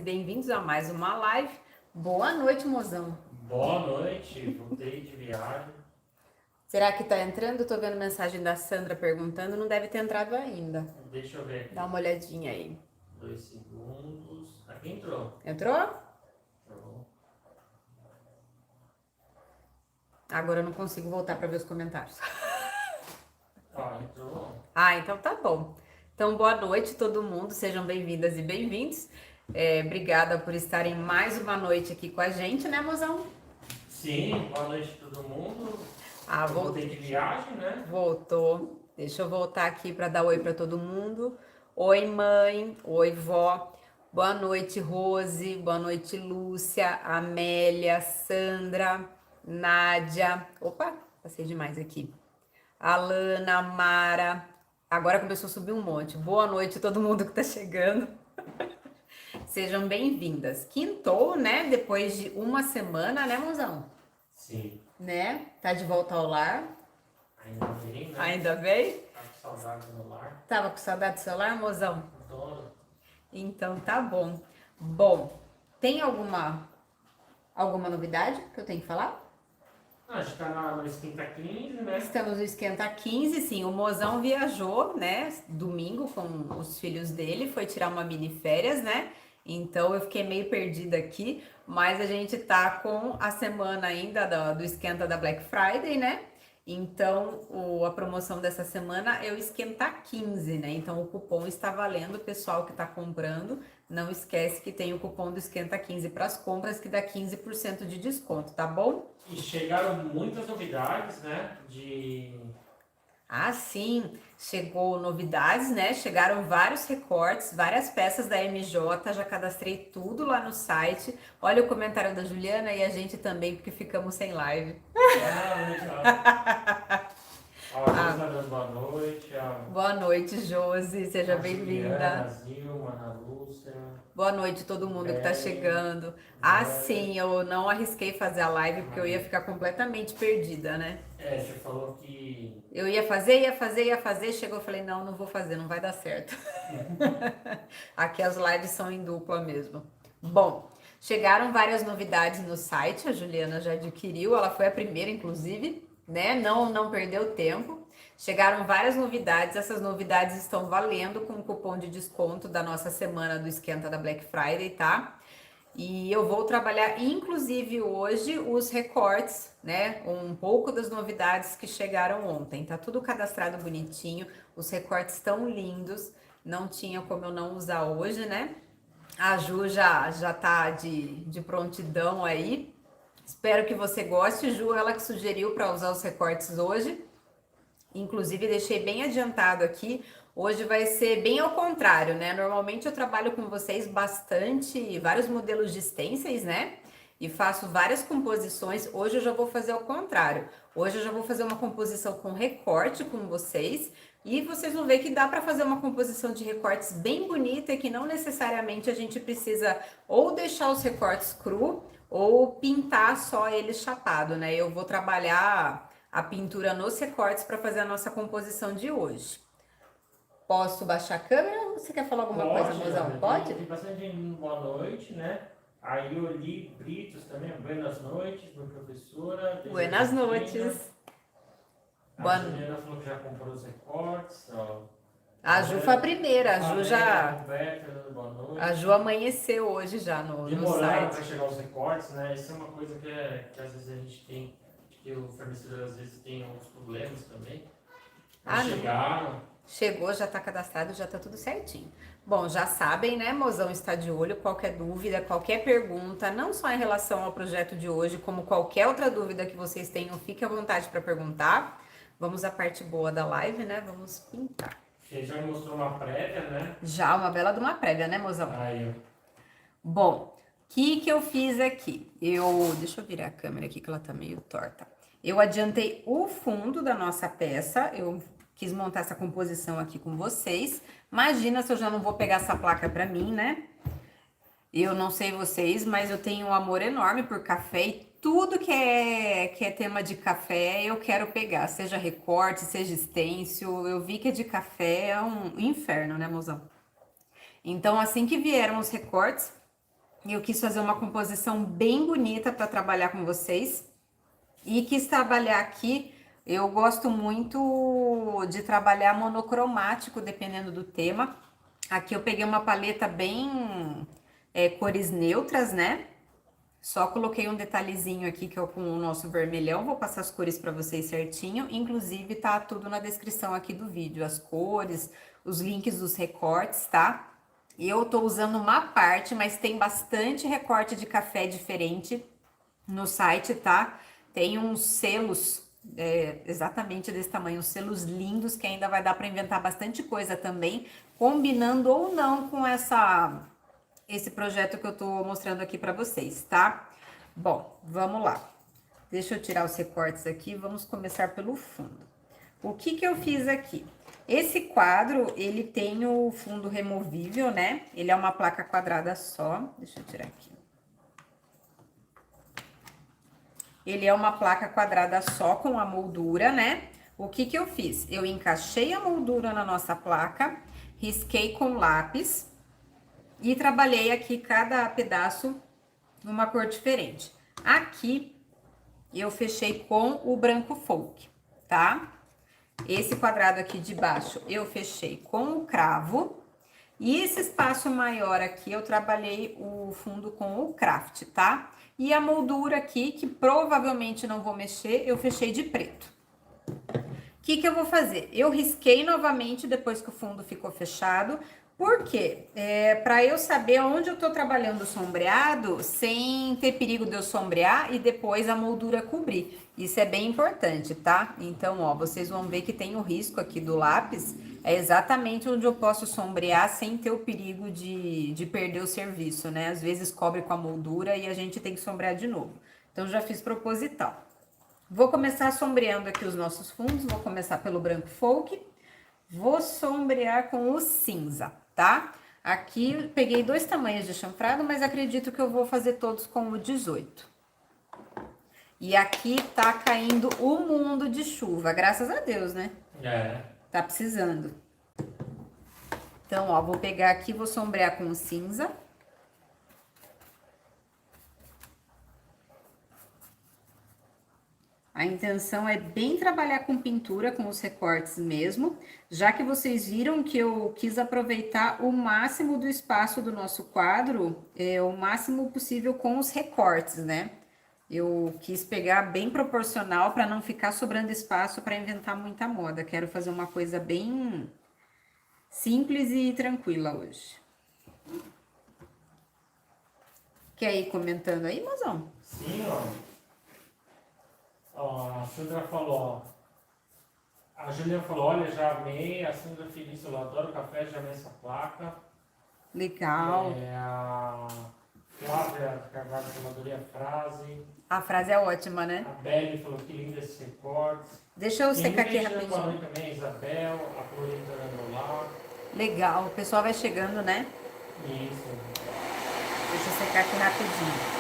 bem-vindos a mais uma live. Boa noite, mozão. Boa noite, voltei de viagem. Será que tá entrando? Tô vendo mensagem da Sandra perguntando, não deve ter entrado ainda. Deixa eu ver aqui. Dá uma olhadinha aí. 2 segundos. Aqui entrou. Entrou? Entrou. Agora eu não consigo voltar para ver os comentários. Entrou. Então tá bom. Então, boa noite todo mundo, sejam bem-vindas e bem-vindos. Obrigada por estarem mais uma noite aqui com a gente, né, mozão? Sim, boa noite a todo mundo. Voltei de viagem, né? Voltou. Deixa eu voltar aqui para dar oi para todo mundo. Oi, mãe. Oi, vó. Boa noite, Rose. Boa noite, Lúcia, Amélia, Sandra, Nádia. Opa, passei demais aqui. Alana, Mara. Agora começou a subir um monte. Boa noite a todo mundo que tá chegando. Sejam bem-vindas. Quintou, né? Depois de uma semana, né, mozão? Sim. Né? Tá de volta ao lar. Ainda bem, né? Ainda bem? Tava com saudade do lar. Tava com saudade do celular, mozão? Adoro. Então tá bom. Bom, tem alguma novidade que eu tenho que falar? A gente tá no Esquenta 15, né? Estamos no Esquenta 15, sim. O mozão viajou, né? Domingo com os filhos dele, foi tirar uma mini férias, né? Então eu fiquei meio perdida aqui, mas a gente tá com a semana ainda do Esquenta da Black Friday, né? Então a promoção dessa semana é o Esquenta 15, né? Então o cupom está valendo, o pessoal que tá comprando, não esquece que tem o cupom do Esquenta 15 para as compras que dá 15% de desconto, tá bom? E chegaram muitas novidades, né? Sim, chegou novidades, né? Chegaram vários recortes, várias peças da MJ, já cadastrei tudo lá no site. Olha o comentário da Juliana e a gente também, porque ficamos sem live. Legal. Boa noite. Boa noite, Josi, seja bem-vinda. Zilma, Ana Lúcia. Boa noite todo mundo que tá chegando. Sim, eu não arrisquei fazer a live porque eu ia ficar completamente perdida, né? Você falou que... Eu ia fazer, chegou, eu falei, não vou fazer, não vai dar certo. Aqui as lives são em dupla mesmo. Bom, chegaram várias novidades no site, a Juliana já adquiriu, ela foi a primeira, inclusive, né? Não perdeu tempo. Chegaram várias novidades, essas novidades estão valendo com o cupom de desconto da nossa semana do Esquenta da Black Friday, tá? E eu vou trabalhar, inclusive, hoje os recortes, né? Um pouco das novidades que chegaram ontem. Tá tudo cadastrado bonitinho, os recortes estão lindos, não tinha como eu não usar hoje, né? A Ju já tá de prontidão aí. Espero que você goste. Ju, ela que sugeriu para usar os recortes hoje. Inclusive, deixei bem adiantado aqui. Hoje vai ser bem ao contrário, né? Normalmente eu trabalho com vocês bastante, vários modelos de stencils, né? E faço várias composições. Hoje eu já vou fazer ao contrário. Hoje eu já vou fazer uma composição com recorte com vocês. E vocês vão ver que dá para fazer uma composição de recortes bem bonita e que não necessariamente a gente precisa ou deixar os recortes cru ou pintar só eles chapado, né? Eu vou trabalhar a pintura nos recortes para fazer a nossa composição de hoje. Posso baixar a câmera ou você quer falar alguma coisa, mozão? Pode? Tem bastante gente, boa noite, né? A Yoli Britos também, buenas noites, minha professora. Buenas noites. A Juliana falou que já comprou os recortes. A Ju foi a primeira, a Ju já... Roberta, boa noite. A Ju amanheceu hoje já no site. Para chegar os recortes, né? Isso é uma coisa que às vezes a gente tem, que o fornecedor às vezes tem alguns problemas também. Chegaram. Chegou, já tá cadastrado, já tá tudo certinho. Bom, já sabem, né? Mozão está de olho. Qualquer dúvida, qualquer pergunta, não só em relação ao projeto de hoje, como qualquer outra dúvida que vocês tenham, fique à vontade para perguntar. Vamos à parte boa da live, né? Vamos pintar. Você já me mostrou uma prévia, né? Já, uma bela de uma prévia, né, mozão? Aí. Bom, o que eu fiz aqui? Deixa eu virar a câmera aqui que ela tá meio torta. Eu adiantei o fundo da nossa peça, eu quis montar essa composição aqui com vocês. Imagina se eu já não vou pegar essa placa pra mim, né? Eu não sei vocês, mas eu tenho um amor enorme por café e tudo que é tema de café eu quero pegar. Seja recorte, seja stencil. Eu vi que é de café é um inferno, né, mozão? Então, assim que vieram os recortes, Eu quis fazer uma composição bem bonita para trabalhar com vocês. E quis trabalhar aqui, eu gosto muito de trabalhar monocromático, dependendo do tema. Aqui eu peguei uma paleta bem cores neutras, né? Só coloquei um detalhezinho aqui que é com o nosso vermelhão, vou passar as cores para vocês certinho. Inclusive tá tudo na descrição aqui do vídeo, as cores, os links dos recortes, tá? E eu tô usando uma parte, mas tem bastante recorte de café diferente no site, tá? Tem uns selos exatamente desse tamanho, uns selos lindos que ainda vai dar para inventar bastante coisa também, combinando ou não com esse projeto que eu tô mostrando aqui para vocês, tá? Bom, vamos lá. Deixa eu tirar os recortes aqui, vamos começar pelo fundo. O que que eu fiz aqui? Esse quadro, ele tem o fundo removível, né? Ele é uma placa quadrada só. Deixa eu tirar aqui. Ele é uma placa quadrada só com a moldura, né? O que que eu fiz? Eu encaixei a moldura na nossa placa, risquei com lápis e trabalhei aqui cada pedaço numa cor diferente. Aqui eu fechei com o branco folk, tá? Esse quadrado aqui de baixo eu fechei com o cravo. E esse espaço maior aqui eu trabalhei o fundo com o craft, tá? E a moldura aqui, que provavelmente não vou mexer, eu fechei de preto. O que que eu vou fazer? Eu risquei novamente depois que o fundo ficou fechado. Por quê? Para eu saber onde eu tô trabalhando o sombreado, sem ter perigo de eu sombrear e depois a moldura cobrir. Isso é bem importante, tá? Então, ó, vocês vão ver que tem o risco aqui do lápis, é exatamente onde eu posso sombrear sem ter o perigo de perder o serviço, né? Às vezes cobre com a moldura e a gente tem que sombrear de novo. Então, já fiz proposital. Vou começar sombreando aqui os nossos fundos, vou começar pelo branco folk. Vou sombrear com o cinza, tá? Aqui eu peguei 2 tamanhos de chanfrado, mas acredito que eu vou fazer todos com o 18. E aqui tá caindo o mundo de chuva, graças a Deus, né? Tá precisando. Então, ó, vou pegar aqui, vou sombrear com o cinza. A intenção é bem trabalhar com pintura, com os recortes mesmo, já que vocês viram que eu quis aproveitar o máximo do espaço do nosso quadro, o máximo possível com os recortes, né? Eu quis pegar bem proporcional para não ficar sobrando espaço para inventar muita moda. Quero fazer uma coisa bem simples e tranquila hoje. Quer ir comentando aí, mozão? Sim, ó. A Sandra falou, ó. A Juliana falou, olha, já amei. A Sandra Felício, eu adoro café, já amei essa placa. Legal. A Flávia Carvalho falou, adorei a frase. A frase é ótima, né? A Belle falou que linda esse recorte. Deixa eu secar aqui rapidinho. Falou também, Isabel, a Florinda lá. Legal, o pessoal vai chegando, né? Isso. Deixa eu secar aqui rapidinho.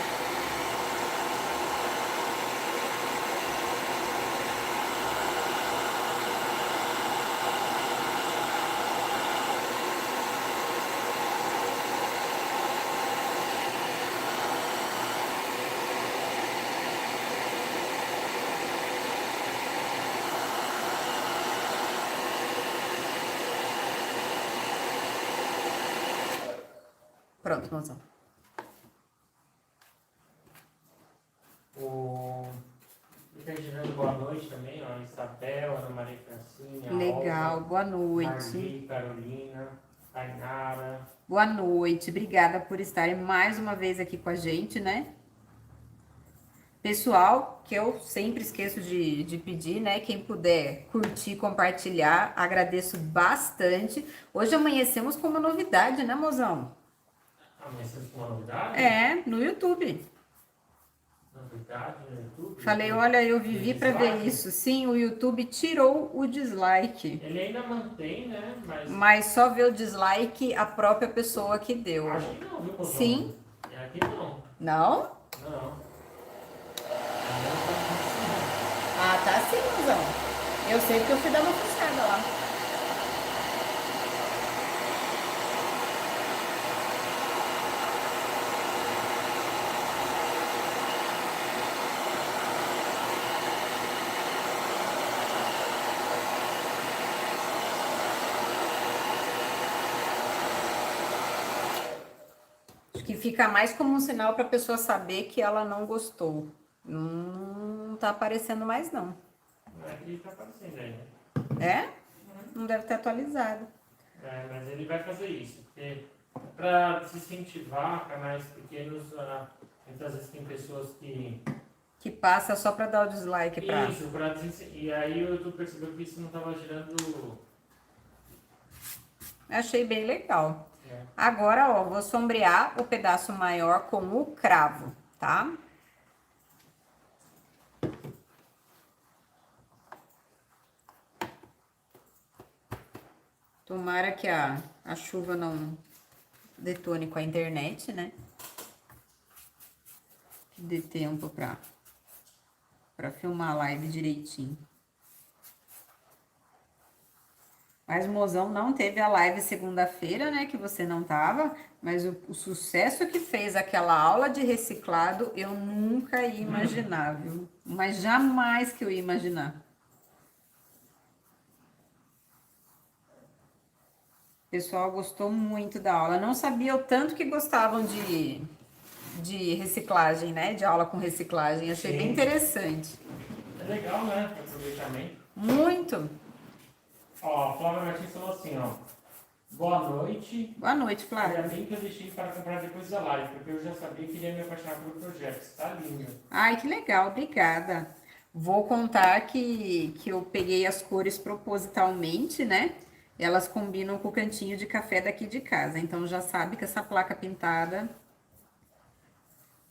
Pronto, mozão. Fica girando boa noite também, ó. Isabel, Ana Maria Francine, Legal, Olga, boa noite. Marli, Carolina, Tainara. Boa noite, obrigada por estarem mais uma vez aqui com a gente, né? Pessoal, que eu sempre esqueço de pedir, né? Quem puder curtir, compartilhar, agradeço bastante. Hoje amanhecemos com uma novidade, né, mozão? Amanhecemos com uma novidade? É, no YouTube. Novidade no YouTube? Falei, olha, eu vivi para ver isso. Sim, o YouTube tirou o dislike. Ele ainda mantém, né? Mas só vê o dislike a própria pessoa que deu. Acho que não, viu, Mozão? Sim. Aqui não. Não? Não. Ah, tá sim, mozão. Eu sei porque eu fui dar uma fuçada lá. que fica mais como um sinal para a pessoa saber que ela não gostou. Não tá aparecendo mais, não. Aqui tá aparecendo aí, né? É? Não deve ter atualizado. Mas ele vai fazer isso, porque para se incentivar canais pequenos, muitas vezes tem pessoas Que passa só para dar o dislike pra... Isso, e aí o YouTube percebeu que isso não estava gerando... Achei bem legal. É. Agora, ó, vou sombrear o pedaço maior com o cravo, tá? Tomara que a chuva não detone com a internet, né? Que dê tempo pra filmar a live direitinho. Mas o mozão não teve a live segunda-feira, né? Que você não tava. Mas o sucesso que fez aquela aula de reciclado, eu nunca ia imaginar, viu? Mas jamais que eu ia imaginar. O pessoal gostou muito da aula. Não sabia o tanto que gostavam de reciclagem, né? De aula com reciclagem. Achei bem interessante. É legal, né? Aproveitamento. Muito. Ó, a Flávia Martins falou assim, ó. Boa noite. Boa noite, Ainda Flávia. bem que eu deixei para comprar depois da live, porque eu já sabia que iria me apaixonar pelo projeto. Está lindo. Ai, que legal, obrigada. Vou contar que eu peguei as cores propositalmente, né? Elas combinam com o cantinho de café daqui de casa. Então já sabe que essa placa pintada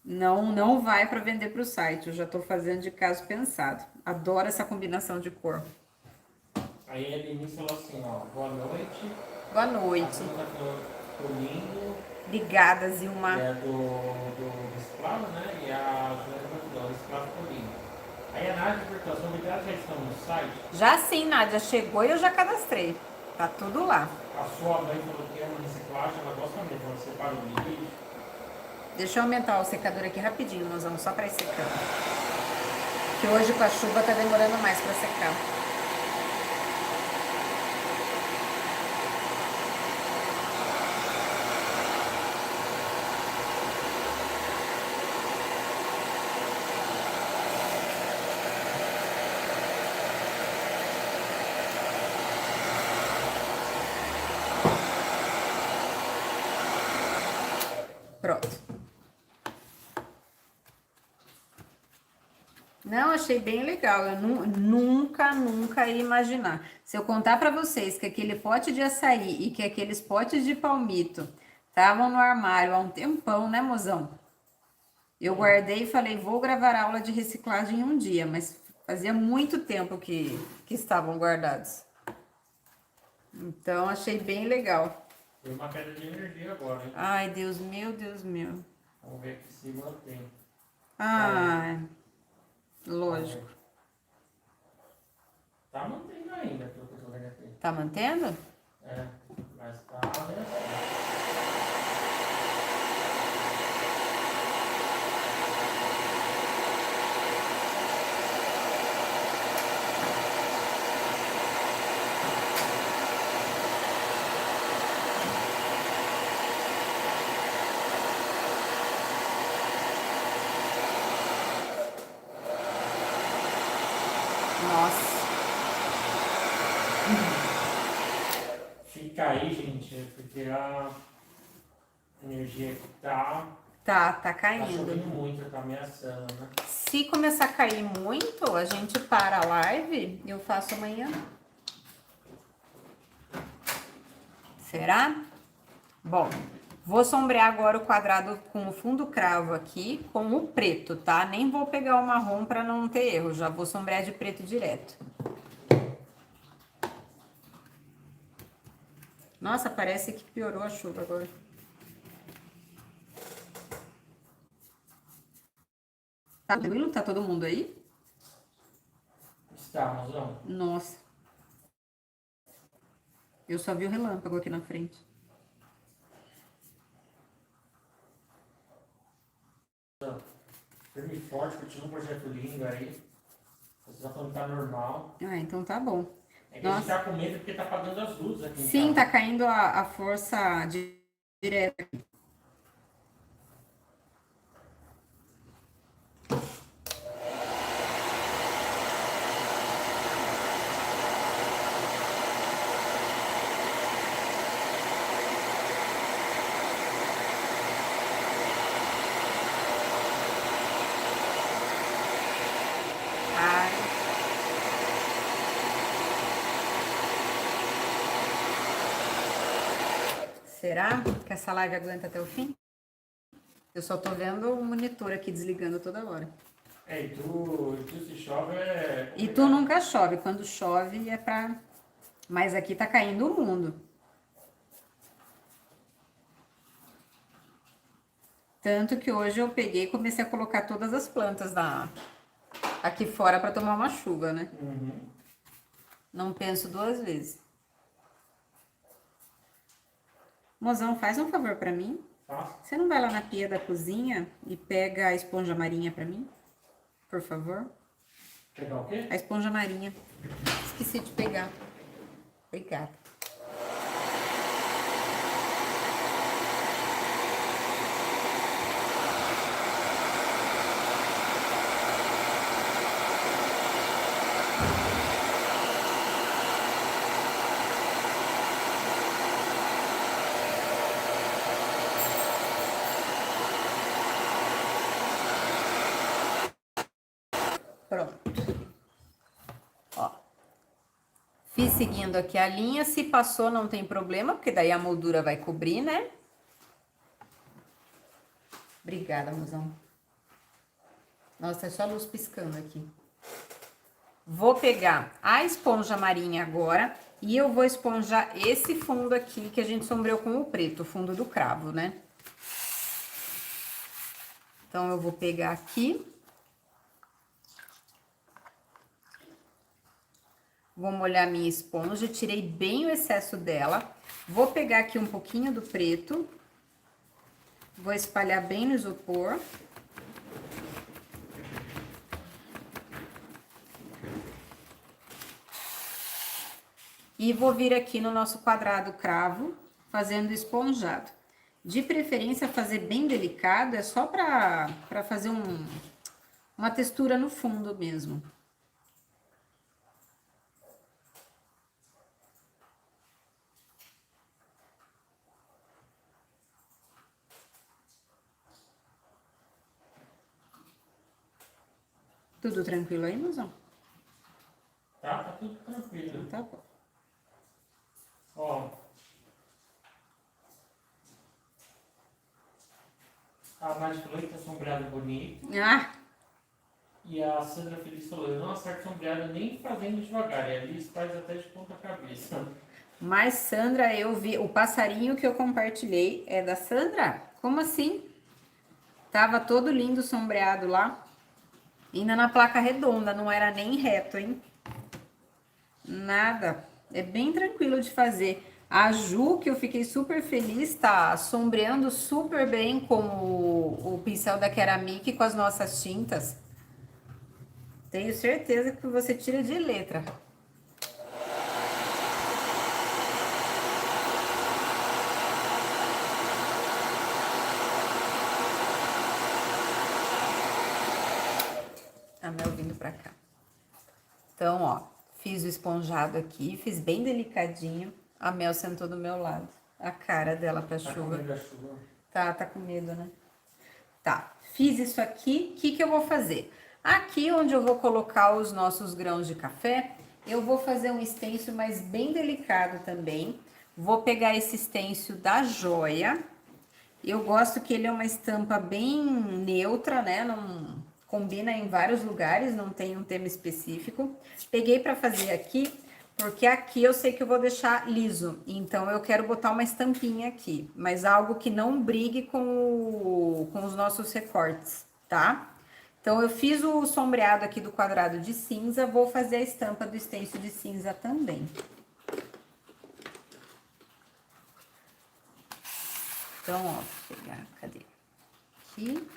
não vai para vender para o site. Eu já tô fazendo de caso pensado. Adoro essa combinação de cor. Aí a Denise falou assim, ó. Boa noite. Boa A noite. Bruna falou lindo. Obrigada, Zilma. É do escravo, né? E a Juliana falou do escravo lindo. Aí a Nádia perguntou, as novidades já estão no site? Já sim, Nádia, chegou e eu já cadastrei. Tá tudo lá. A sua mãe falou que ama reciclagem, ela gosta mesmo, ela separa o lixo. Deixa eu aumentar o secador aqui rapidinho, nós vamos só para ir secando. Que hoje com a chuva tá demorando mais para secar. Pronto. Não, achei bem legal. Eu nunca ia imaginar. Se eu contar para vocês que aquele pote de açaí e que aqueles potes de palmito estavam no armário há um tempão, né, mozão? Eu guardei e falei, vou gravar aula de reciclagem um dia, mas fazia muito tempo que estavam guardados. Então, achei bem legal. Tem uma queda de energia agora, hein? Ai, Deus meu, Deus meu. Vamos ver aqui se mantém. Ah, lógico. Tá mantendo ainda, pelo que eu tô vendo aqui. Tá mantendo? É, mas tá né? Nossa. Fica aí, gente, porque a energia que Tá tá caindo. chovendo muito, tá ameaçando, né? Se começar a cair muito, a gente para a live e eu faço amanhã. Será? Bom, vou sombrear agora o quadrado com o fundo cravo aqui, com o preto, tá? Nem vou pegar o marrom para não ter erro, já vou sombrear de preto direto. Nossa, parece que piorou a chuva agora. Tá tranquilo? Tá todo mundo aí? Estamos, não? Nossa. Eu só vi o relâmpago aqui na frente. Firme e forte, continua um projeto lindo aí. Você tá falando que tá normal. Ah, então tá bom. É que a gente Nossa. tá com medo porque tá apagando as luzes aqui em Sim, casa. tá caindo a força direta. Será que essa live aguenta até o fim? Eu só tô vendo o monitor aqui desligando toda hora. E tu se chove é... E tu nunca chove. Quando chove é pra... Mas aqui tá caindo o mundo. Tanto que hoje eu peguei e comecei a colocar todas as plantas aqui fora pra tomar uma chuva, né? Uhum. Não penso duas vezes. Mozão, faz um favor pra mim. Tá? Você não vai lá na pia da cozinha e pega a esponja marinha pra mim? Por favor. Pegar o quê? A esponja marinha. Esqueci de pegar. Obrigada. Pronto. Ó. Fiz seguindo aqui a linha. Se passou, não tem problema, porque daí a moldura vai cobrir, né? Obrigada, mozão. Nossa, é só luz piscando aqui. Vou pegar a esponja marinha agora e eu vou esponjar esse fundo aqui que a gente sombreou com o preto, o fundo do cravo, né? Então, eu vou pegar aqui. Vou molhar minha esponja, tirei bem o excesso dela. Vou pegar aqui um pouquinho do preto. Vou espalhar bem no isopor. E vou vir aqui no nosso quadrado cravo, fazendo esponjado. De preferência, fazer bem delicado, é só pra fazer uma textura no fundo mesmo. Tudo tranquilo aí, mozão? Tá tudo tranquilo. Tá bom. Ó. A Nath falou que tá sombreado bonito. Ah, E a Sandra Feliz falou, eu não acerto sombreado nem fazendo devagar. E a Liz faz até de ponta cabeça. mas Sandra, eu vi, o passarinho que eu compartilhei é da Sandra? Como assim? Tava todo lindo sombreado lá. Ainda na placa redonda, não era nem reto, hein? Nada. É bem tranquilo de fazer. A Ju, que eu fiquei super feliz, tá sombreando super bem com o pincel da Ceramic com as nossas tintas. Tenho certeza que você tira de letra. A Mel vindo pra cá. Então, ó, fiz o esponjado aqui, fiz bem delicadinho. A Mel sentou do meu lado. A cara dela pra Tá com chuva. medo da chuva? Tá com medo, né? Tá, fiz isso aqui. O que que eu vou fazer? Aqui onde eu vou colocar os nossos grãos de café, eu vou fazer um stencil, mas bem delicado também. Vou pegar esse stencil da Joia. Eu gosto que ele é uma estampa bem neutra, né? Não combina em vários lugares, não tem um tema específico. Peguei para fazer aqui, porque aqui eu sei que eu vou deixar liso. Então, eu quero botar uma estampinha aqui, mas algo que não brigue com os nossos recortes, tá? Então, eu fiz o sombreado aqui do quadrado de cinza, vou fazer a estampa do stencil de cinza também. Então, ó, vou pegar, cadê? Aqui.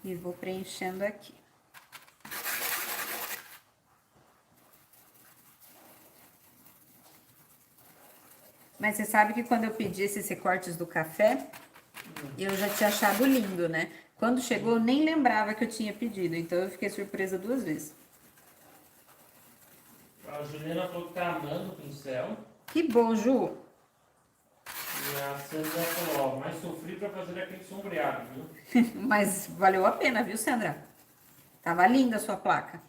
E vou preenchendo aqui. Mas você sabe que quando eu pedi esses recortes do café, eu já tinha achado lindo, né? Quando chegou, eu nem lembrava que eu tinha pedido, então eu fiquei surpresa duas vezes. A Juliana falou que tá amando o pincel. Que bom, Ju! E a Sandra falou, ó, mas sofri pra fazer aquele sombreado, viu? Mas valeu a pena, viu, Sandra? Tava linda a sua placa.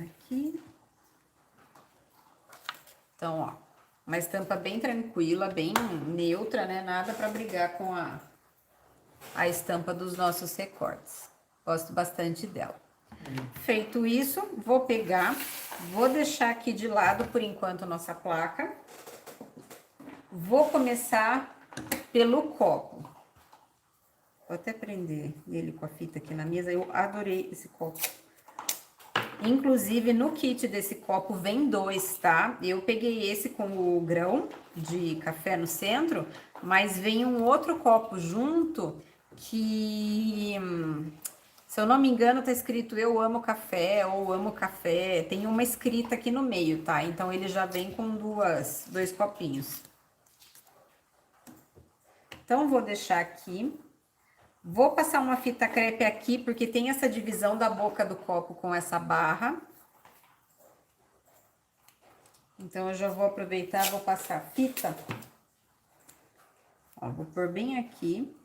Aqui. Então, ó, uma estampa bem tranquila, bem neutra, né? Nada pra brigar com a estampa dos nossos recortes. Gosto bastante dela. Feito isso, vou pegar, vou deixar aqui de lado por enquanto nossa placa. Vou começar pelo copo. Vou até prender ele com a fita aqui na mesa, eu adorei esse copo. Inclusive, no kit desse copo vem dois, tá? Eu peguei esse com o grão de café no centro, mas vem um outro copo junto que, se eu não me engano, tá escrito eu amo café ou amo café. Tem uma escrita aqui no meio, tá? Então, ele já vem com dois copinhos. Então, vou deixar aqui. Vou passar uma fita crepe aqui, porque tem essa divisão da boca do copo com essa barra. Então, eu já vou aproveitar, vou passar a fita. Ó, vou pôr bem aqui.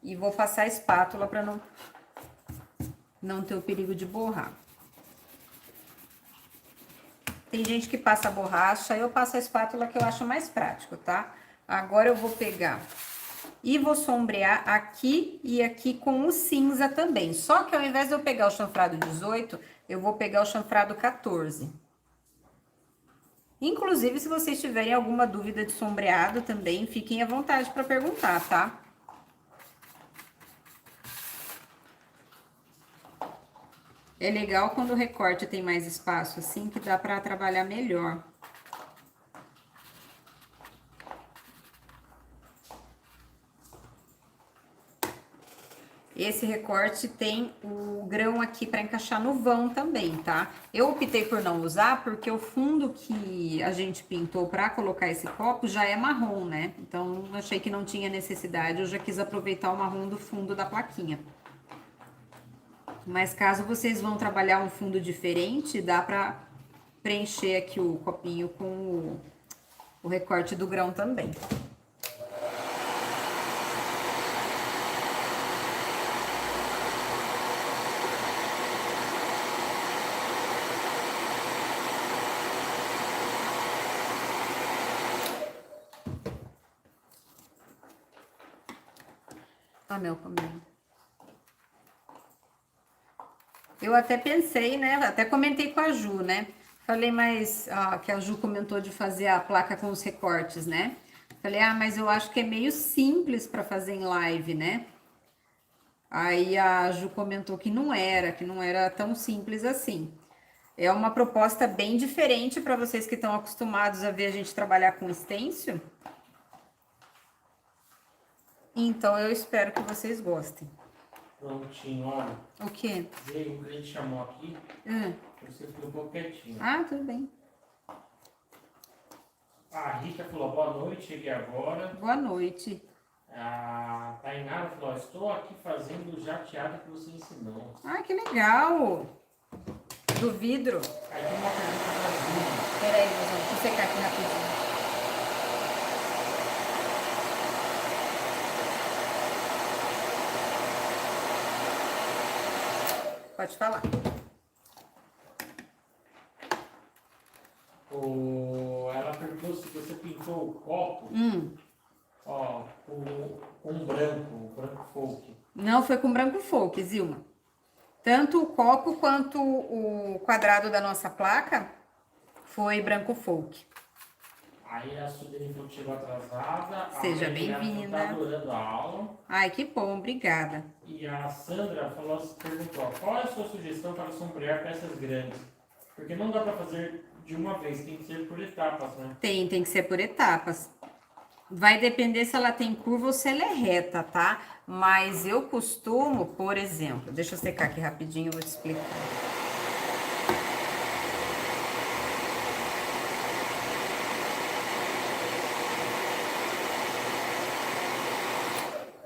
E vou passar a espátula para não ter o perigo de borrar. Tem gente que passa a borracha, eu passo a espátula que eu acho mais prático, tá? Agora eu vou pegar e vou sombrear aqui e aqui com o cinza também. Só que ao invés de eu pegar o chanfrado 18, eu vou pegar o chanfrado 14. Inclusive, se vocês tiverem alguma dúvida de sombreado também, fiquem à vontade para perguntar, tá? É legal quando o recorte tem mais espaço assim, que dá para trabalhar melhor. Esse recorte tem o grão aqui para encaixar no vão também, tá? Eu optei por não usar porque o fundo que a gente pintou para colocar esse copo já é marrom, né? Então, achei que não tinha necessidade, eu já quis aproveitar o marrom do fundo da plaquinha. Mas caso vocês vão trabalhar um fundo diferente, dá para preencher aqui o copinho com o recorte do grão também. Ó, meu comigo. Eu até pensei, né? Até comentei com a Ju, né? Falei, mas que a Ju comentou de fazer a placa com os recortes, né? Falei, mas eu acho que é meio simples para fazer em live, né? Aí a Ju comentou que não era tão simples assim. É uma proposta bem diferente para vocês que estão acostumados a ver a gente trabalhar com stencil. Então, eu espero que vocês gostem. Prontinho, olha. O quê? O que a gente chamou aqui, você ficou um pouco quietinho. Tudo bem. A Rita falou, boa noite, cheguei agora. Boa noite. A Tainara falou, estou aqui fazendo o jateado que você ensinou. Que legal! Do vidro. Aí tem uma pergunta da Ju. Peraí, meus amigos, deixa eu secar aqui rapidinho. Pode falar. Ela perguntou se você pintou o copo com branco folk. Não, foi com branco folk, Zilma. Tanto o copo quanto o quadrado da nossa placa foi branco folk. Aí a Sudene falou que chegou atrasada. Seja bem-vinda. Tá adorando a aula. Ai, que bom, obrigada. E a Sandra perguntou, qual é a sua sugestão para sombrear peças grandes? Porque não dá para fazer de uma vez, tem que ser por etapas, né? Tem que ser por etapas. Vai depender se ela tem curva ou se ela é reta, tá? Mas eu costumo, por exemplo, deixa eu secar aqui rapidinho, eu vou te explicar.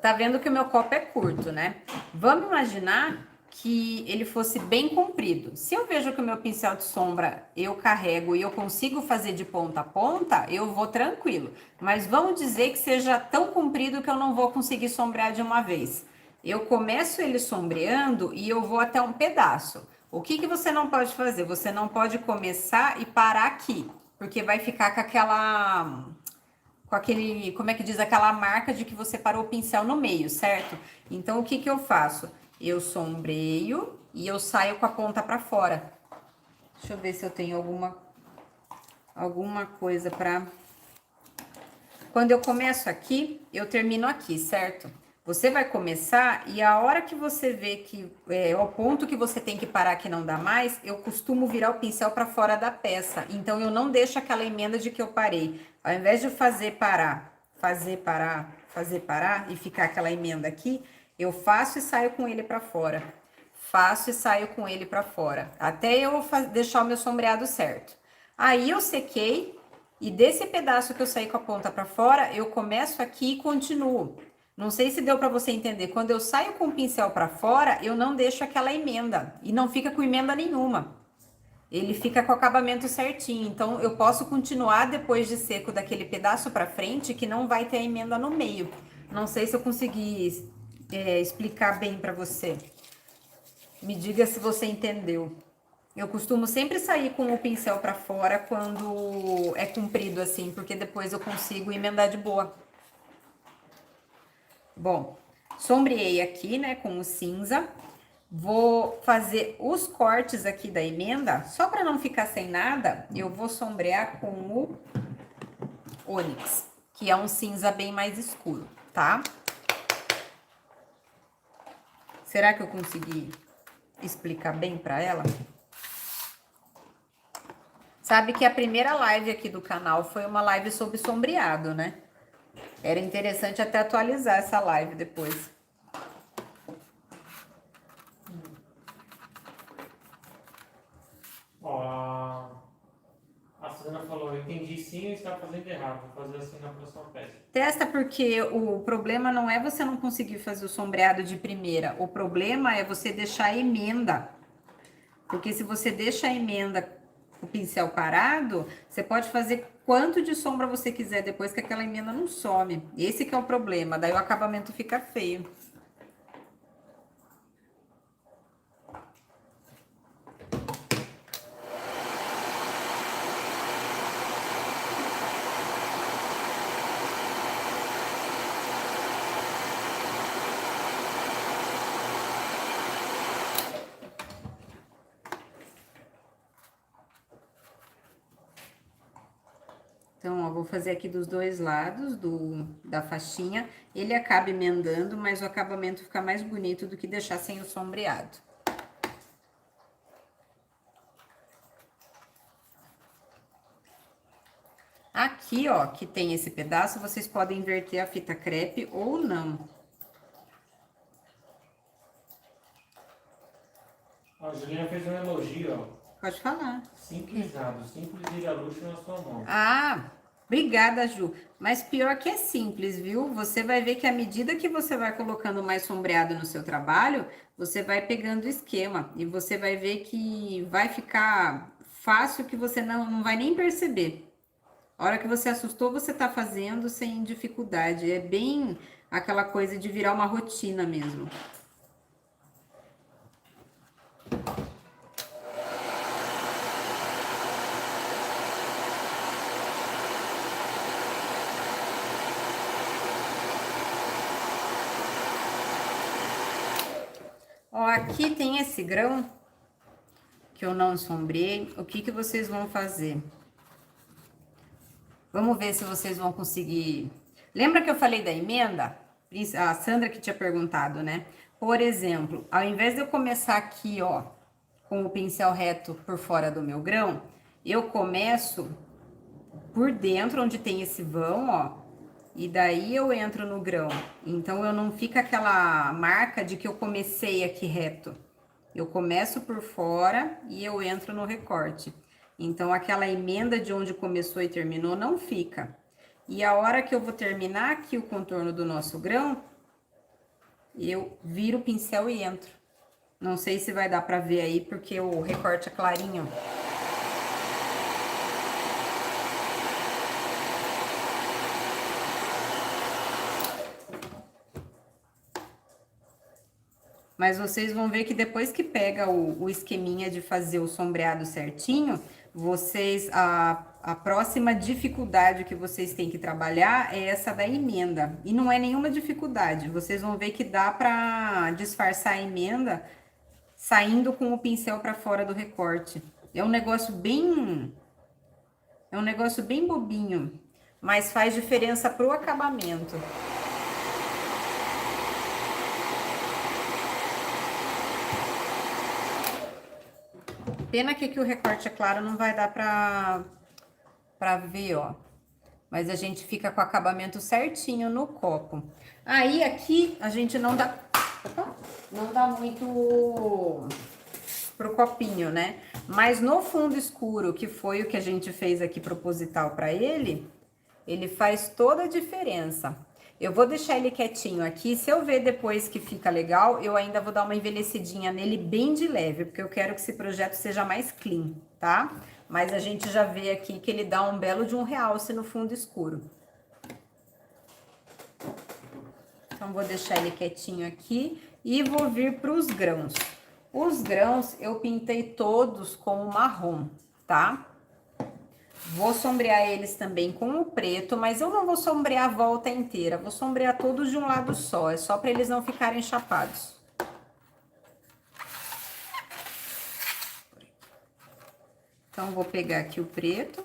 tá vendo que o meu copo é curto, né? Vamos imaginar que ele fosse bem comprido. Se eu vejo que o meu pincel de sombra eu carrego e eu consigo fazer de ponta a ponta, eu vou tranquilo. Mas vamos dizer que seja tão comprido que eu não vou conseguir sombrear de uma vez. Eu começo ele sombreando e eu vou até um pedaço. O que que você não pode fazer? Você não pode começar e parar aqui, porque vai ficar com aquele, como é que diz, aquela marca de que você parou o pincel no meio, certo? Então, o que que eu faço? Eu sombreio e eu saio com a ponta pra fora. Deixa eu ver se eu tenho alguma coisa pra... Quando eu começo aqui, eu termino aqui, certo? Você vai começar e a hora que você vê que é o ponto que você tem que parar que não dá mais, eu costumo virar o pincel para fora da peça. Então eu não deixo aquela emenda de que eu parei. Ao invés de fazer parar, fazer parar e ficar aquela emenda aqui, eu faço e saio com ele para fora. Faço e saio com ele para fora, até eu deixar o meu sombreado certo. Aí eu sequei e desse pedaço que eu saí com a ponta para fora, eu começo aqui e continuo. Não sei se deu para você entender. Quando eu saio com o pincel para fora, eu não deixo aquela emenda e não fica com emenda nenhuma. Ele fica com o acabamento certinho. Então eu posso continuar depois de seco daquele pedaço para frente que não vai ter a emenda no meio. Não sei se eu consegui explicar bem para você. Me diga se você entendeu. Eu costumo sempre sair com o pincel para fora quando é comprido assim, porque depois eu consigo emendar de boa. Bom, sombreei aqui, né, com o cinza. Vou fazer os cortes aqui da emenda, só para não ficar sem nada, eu vou sombrear com o Onyx, que é um cinza bem mais escuro, tá? Será que eu consegui explicar bem para ela? Sabe que a primeira live aqui do canal foi uma live sobre sombreado, né? Era interessante até atualizar essa live depois. Ó, a Sandra falou, eu entendi sim e está fazendo errado. Vou fazer assim na próxima peça. Testa porque o problema não é você não conseguir fazer o sombreado de primeira. O problema é você deixar a emenda. Porque se você deixa a emenda, o pincel parado, você pode fazer quanto de sombra você quiser depois que aquela emenda não some. Esse que é o problema, daí o acabamento fica feio. Então, ó, vou fazer aqui dos dois lados da faixinha. Ele acaba emendando, mas o acabamento fica mais bonito do que deixar sem o sombreado. Aqui, ó, que tem esse pedaço, vocês podem inverter a fita crepe ou não. A Juliana fez um elogio, ó. Pode falar. Simplesado, simples vira luxo na sua mão. Ah, obrigada, Ju. Mas pior que é simples, viu? Você vai ver que à medida que você vai colocando mais sombreado no seu trabalho, você vai pegando o esquema. E você vai ver que vai ficar fácil que você não vai nem perceber. A hora que você assustou, você tá fazendo sem dificuldade. É bem aquela coisa de virar uma rotina mesmo. Ó, aqui tem esse grão que eu não sombreei. O que que vocês vão fazer? Vamos ver se vocês vão conseguir. Lembra que eu falei da emenda? A Sandra que tinha perguntado, né? Por exemplo, ao invés de eu começar aqui, ó, com o pincel reto por fora do meu grão, eu começo por dentro, onde tem esse vão, ó, e daí eu entro no grão. Então, eu não fica aquela marca de que eu comecei aqui reto. Eu começo por fora e eu entro no recorte. Então, aquela emenda de onde começou e terminou não fica. E a hora que eu vou terminar aqui o contorno do nosso grão, eu viro o pincel e entro. Não sei se vai dar pra ver aí, porque o recorte é clarinho. Mas vocês vão ver que depois que pega o esqueminha de fazer o sombreado certinho, a próxima dificuldade que vocês têm que trabalhar é essa da emenda. E não é nenhuma dificuldade, vocês vão ver que dá pra disfarçar a emenda saindo com o pincel pra fora do recorte. É um negócio bem bobinho, mas faz diferença pro acabamento. Pena que aqui o recorte é claro, não vai dar pra ver, ó. Mas a gente fica com o acabamento certinho no copo. Aí aqui a gente não dá muito pro copinho, né? Mas no fundo escuro, que foi o que a gente fez aqui proposital pra ele, ele faz toda a diferença. Eu vou deixar ele quietinho aqui. Se eu ver depois que fica legal, eu ainda vou dar uma envelhecidinha nele bem de leve, porque eu quero que esse projeto seja mais clean, tá? Mas a gente já vê aqui que ele dá um belo de um realce no fundo escuro. Então, vou deixar ele quietinho aqui e vou vir para os grãos. Os grãos eu pintei todos com o marrom, tá? Vou sombrear eles também com o preto, mas eu não vou sombrear a volta inteira. Vou sombrear todos de um lado só, é só para eles não ficarem chapados. Então, vou pegar aqui o preto.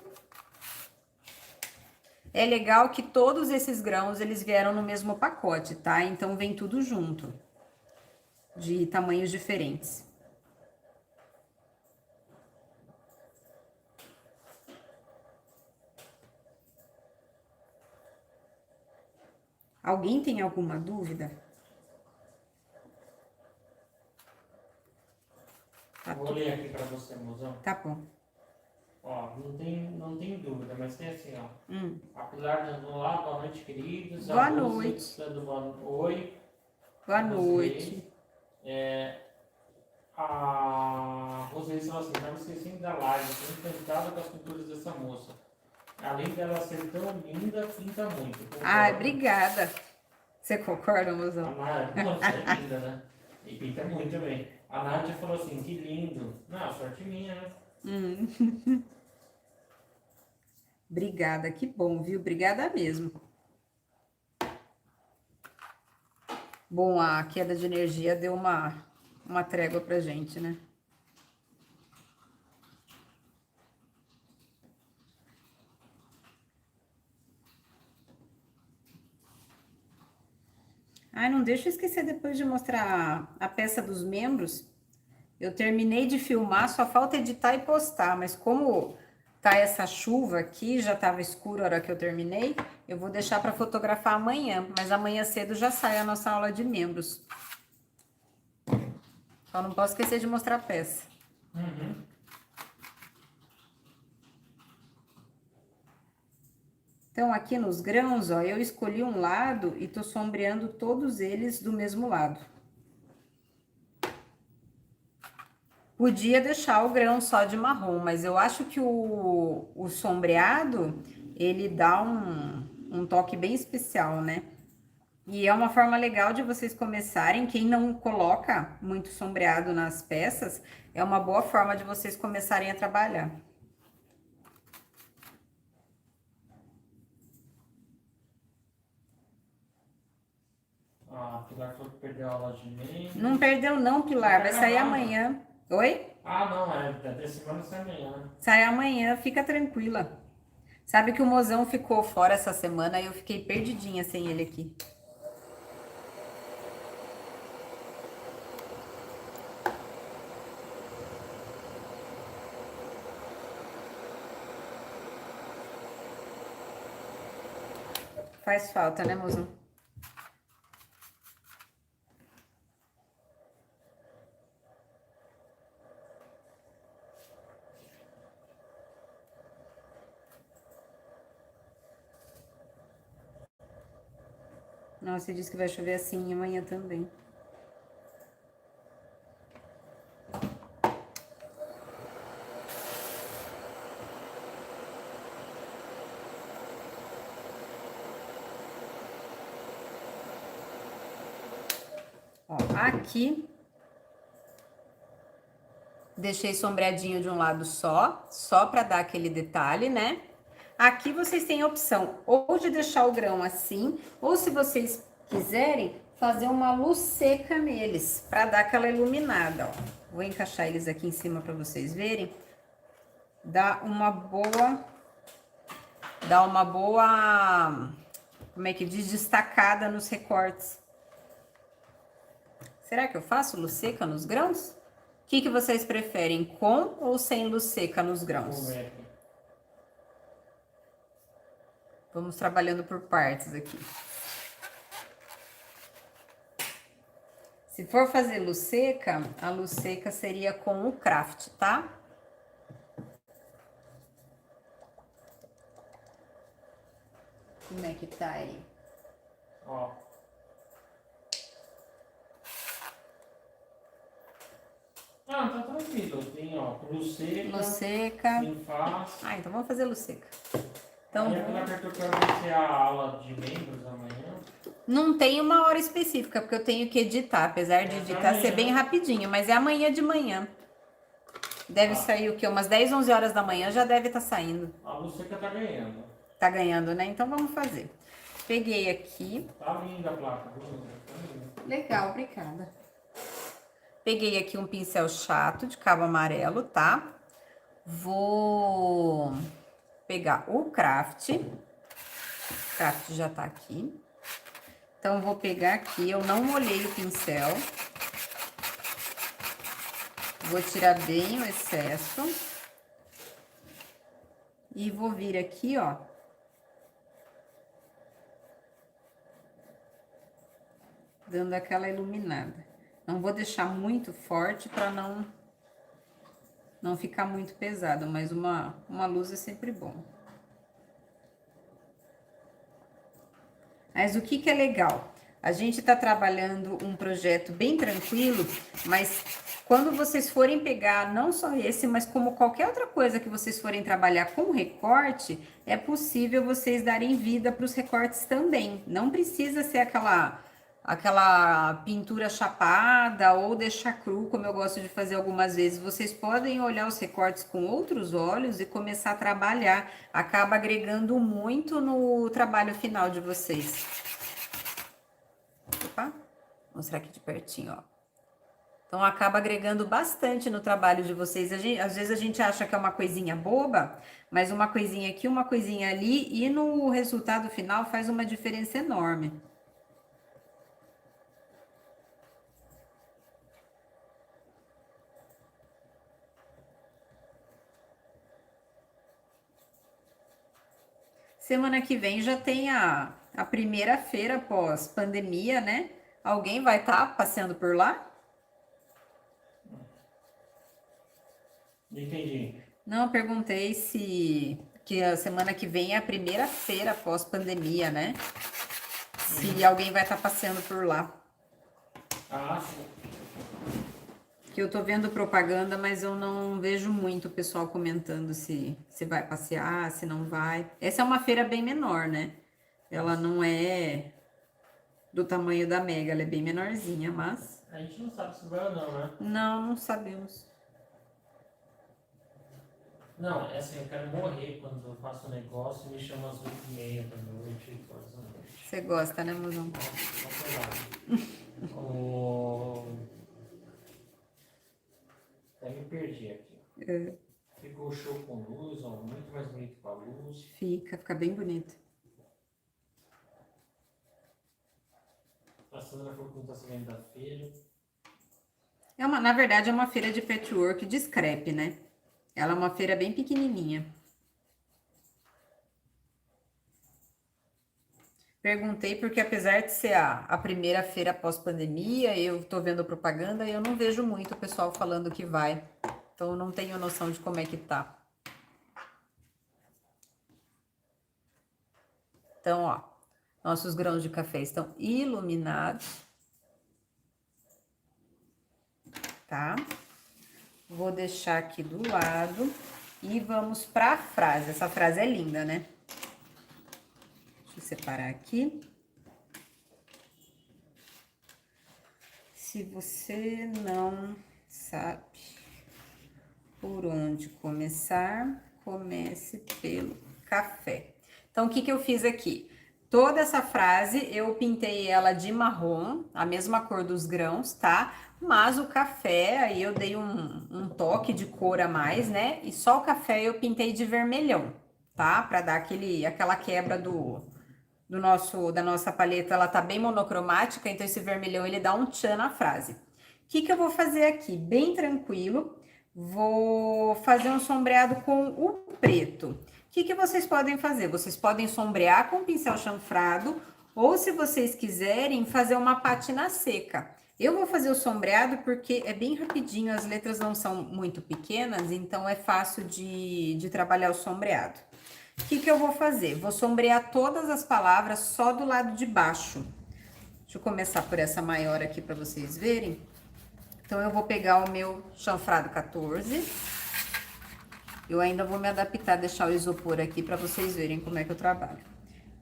É legal que todos esses grãos, eles vieram no mesmo pacote, tá? Então, vem tudo junto, de tamanhos diferentes. Alguém tem alguma dúvida? Vou ler aqui para você, mozão. Tá bom. Ó, não tem dúvida, mas tem assim, ó. A Pilar dando olá, boa noite, queridos. Boa a noite. Dando oi. Boa noite. A Roseli falou assim, não me esquecendo da live, estou encantada com as pinturas dessa moça. Além dela ser tão linda, pinta muito. Concordo. Ai, obrigada. Você concorda, A mozão? Nádia, não, você é linda, né? E pinta muito bem. A Nádia falou assim, que lindo. Não, sorte minha, né? Obrigada, que bom, viu? Obrigada mesmo. Bom, a queda de energia deu uma trégua pra gente, né? Ai, não deixa eu esquecer depois de mostrar a peça dos membros. Eu terminei de filmar, só falta editar e postar, mas como tá essa chuva aqui, já tava escuro a hora que eu terminei, eu vou deixar para fotografar amanhã, mas amanhã cedo já sai a nossa aula de membros. Só não posso esquecer de mostrar a peça. Então, aqui nos grãos, ó, eu escolhi um lado e tô sombreando todos eles do mesmo lado. Podia deixar o grão só de marrom, mas eu acho que o sombreado, ele dá um toque bem especial, né? E é uma forma legal de vocês começarem. Quem não coloca muito sombreado nas peças, é uma boa forma de vocês começarem a trabalhar. A Pilar falou que perdeu a aula de membros. Não perdeu não, Pilar, vai sair amanhã. Oi? Ah, não, até semana sai amanhã, né? Sai amanhã, fica tranquila. Sabe que o mozão ficou fora essa semana e eu fiquei perdidinha sem ele aqui. Faz falta, né, mozão? Nossa, você disse que vai chover assim amanhã também. Aqui, deixei sombreadinho de um lado só para dar aquele detalhe, né? Aqui vocês têm a opção ou de deixar o grão assim, ou se vocês quiserem, fazer uma luz seca neles, para dar aquela iluminada, ó. Vou encaixar eles aqui em cima para vocês verem. Dá uma boa, como é que diz, destacada nos recortes. Será que eu faço luz seca nos grãos? O que vocês preferem, com ou sem luz seca nos grãos? Vamos trabalhando por partes aqui. Se for fazer luz seca, a luz seca seria com o craft, tá? Como é que tá aí? Ó. Ah, tá tranquilo. Tem, ó, luz seca. Luz seca. Sem face. Ah, então vamos fazer luz seca. Então, aí a que eu quero vai ser a aula de membros amanhã. Não tem uma hora específica, porque eu tenho que editar, apesar de editar ser bem rapidinho, mas é amanhã de manhã. Deve sair o quê? Umas 10, 11 horas da manhã já deve estar saindo. A luz seca tá ganhando. Tá ganhando, né? Então vamos fazer. Peguei aqui. Tá linda a placa, viu? Legal, obrigada. Peguei aqui um pincel chato de cabo amarelo, tá? Vou pegar o craft. O craft já tá aqui. Então, vou pegar aqui, eu não molhei o pincel. Vou tirar bem o excesso. E vou vir aqui, ó. Dando aquela iluminada. Não vou deixar muito forte para não ficar muito pesado, mas uma luz é sempre bom. Mas o que é legal? A gente tá trabalhando um projeto bem tranquilo, mas quando vocês forem pegar, não só esse, mas como qualquer outra coisa que vocês forem trabalhar com recorte, é possível vocês darem vida para os recortes também. Não precisa ser aquela pintura chapada ou deixar cru, como eu gosto de fazer algumas vezes. Vocês podem olhar os recortes com outros olhos e começar a trabalhar. Acaba agregando muito no trabalho final de vocês. Opa, vou mostrar aqui de pertinho, ó. Então, acaba agregando bastante no trabalho de vocês. Às vezes a gente acha que é uma coisinha boba, mas uma coisinha aqui, uma coisinha ali, e no resultado final faz uma diferença enorme. Semana que vem já tem a primeira feira pós-pandemia, né? Alguém vai estar passeando por lá? Entendi. Não, eu perguntei que a semana que vem é a primeira feira pós-pandemia, né? Se alguém vai estar passeando por lá. Ah, sim. Que eu tô vendo propaganda, mas eu não vejo muito o pessoal comentando se vai passear, se não vai. Essa é uma feira bem menor, né? Ela não é do tamanho da Mega, ela é bem menorzinha, mas... A gente não sabe se vai ou não, né? Não sabemos. Não, é assim, eu quero morrer quando eu faço um negócio e me chamam às 8h30 da noite, 8 horas da noite. Você gosta, né, mozão? Até me perdi aqui. É. Ficou show com luz, ó, muito mais bonito com a luz. Fica bem bonito. A Sandra falou que não tá saindo da feira. Na verdade, é uma feira de patchwork de scrap, né? Ela é uma feira bem pequenininha. Perguntei porque, apesar de ser a primeira feira pós-pandemia, eu tô vendo propaganda e eu não vejo muito o pessoal falando que vai. Então, eu não tenho noção de como é que tá. Então, ó, nossos grãos de café estão iluminados. Tá? Vou deixar aqui do lado e vamos para a frase. Essa frase é linda, né? Deixa eu separar aqui. Se você não sabe por onde começar, comece pelo café. Então, o que que eu fiz aqui? Toda essa frase eu pintei ela de marrom, a mesma cor dos grãos, tá? Mas o café, aí eu dei um toque de cor a mais, né? E só o café eu pintei de vermelhão, tá? Pra dar aquela quebra da nossa paleta, ela tá bem monocromática, então esse vermelhão ele dá um tchan na frase. O que que eu vou fazer aqui? Bem tranquilo, vou fazer um sombreado com o preto. O que que vocês podem fazer? Vocês podem sombrear com pincel chanfrado ou, se vocês quiserem, fazer uma pátina seca. Eu vou fazer o sombreado porque é bem rapidinho, as letras não são muito pequenas, então é fácil de trabalhar o sombreado. O que que eu vou fazer? Vou sombrear todas as palavras só do lado de baixo. Deixa eu começar por essa maior aqui para vocês verem. Então, eu vou pegar o meu chanfrado 14. Eu ainda vou me adaptar, deixar o isopor aqui para vocês verem como é que eu trabalho.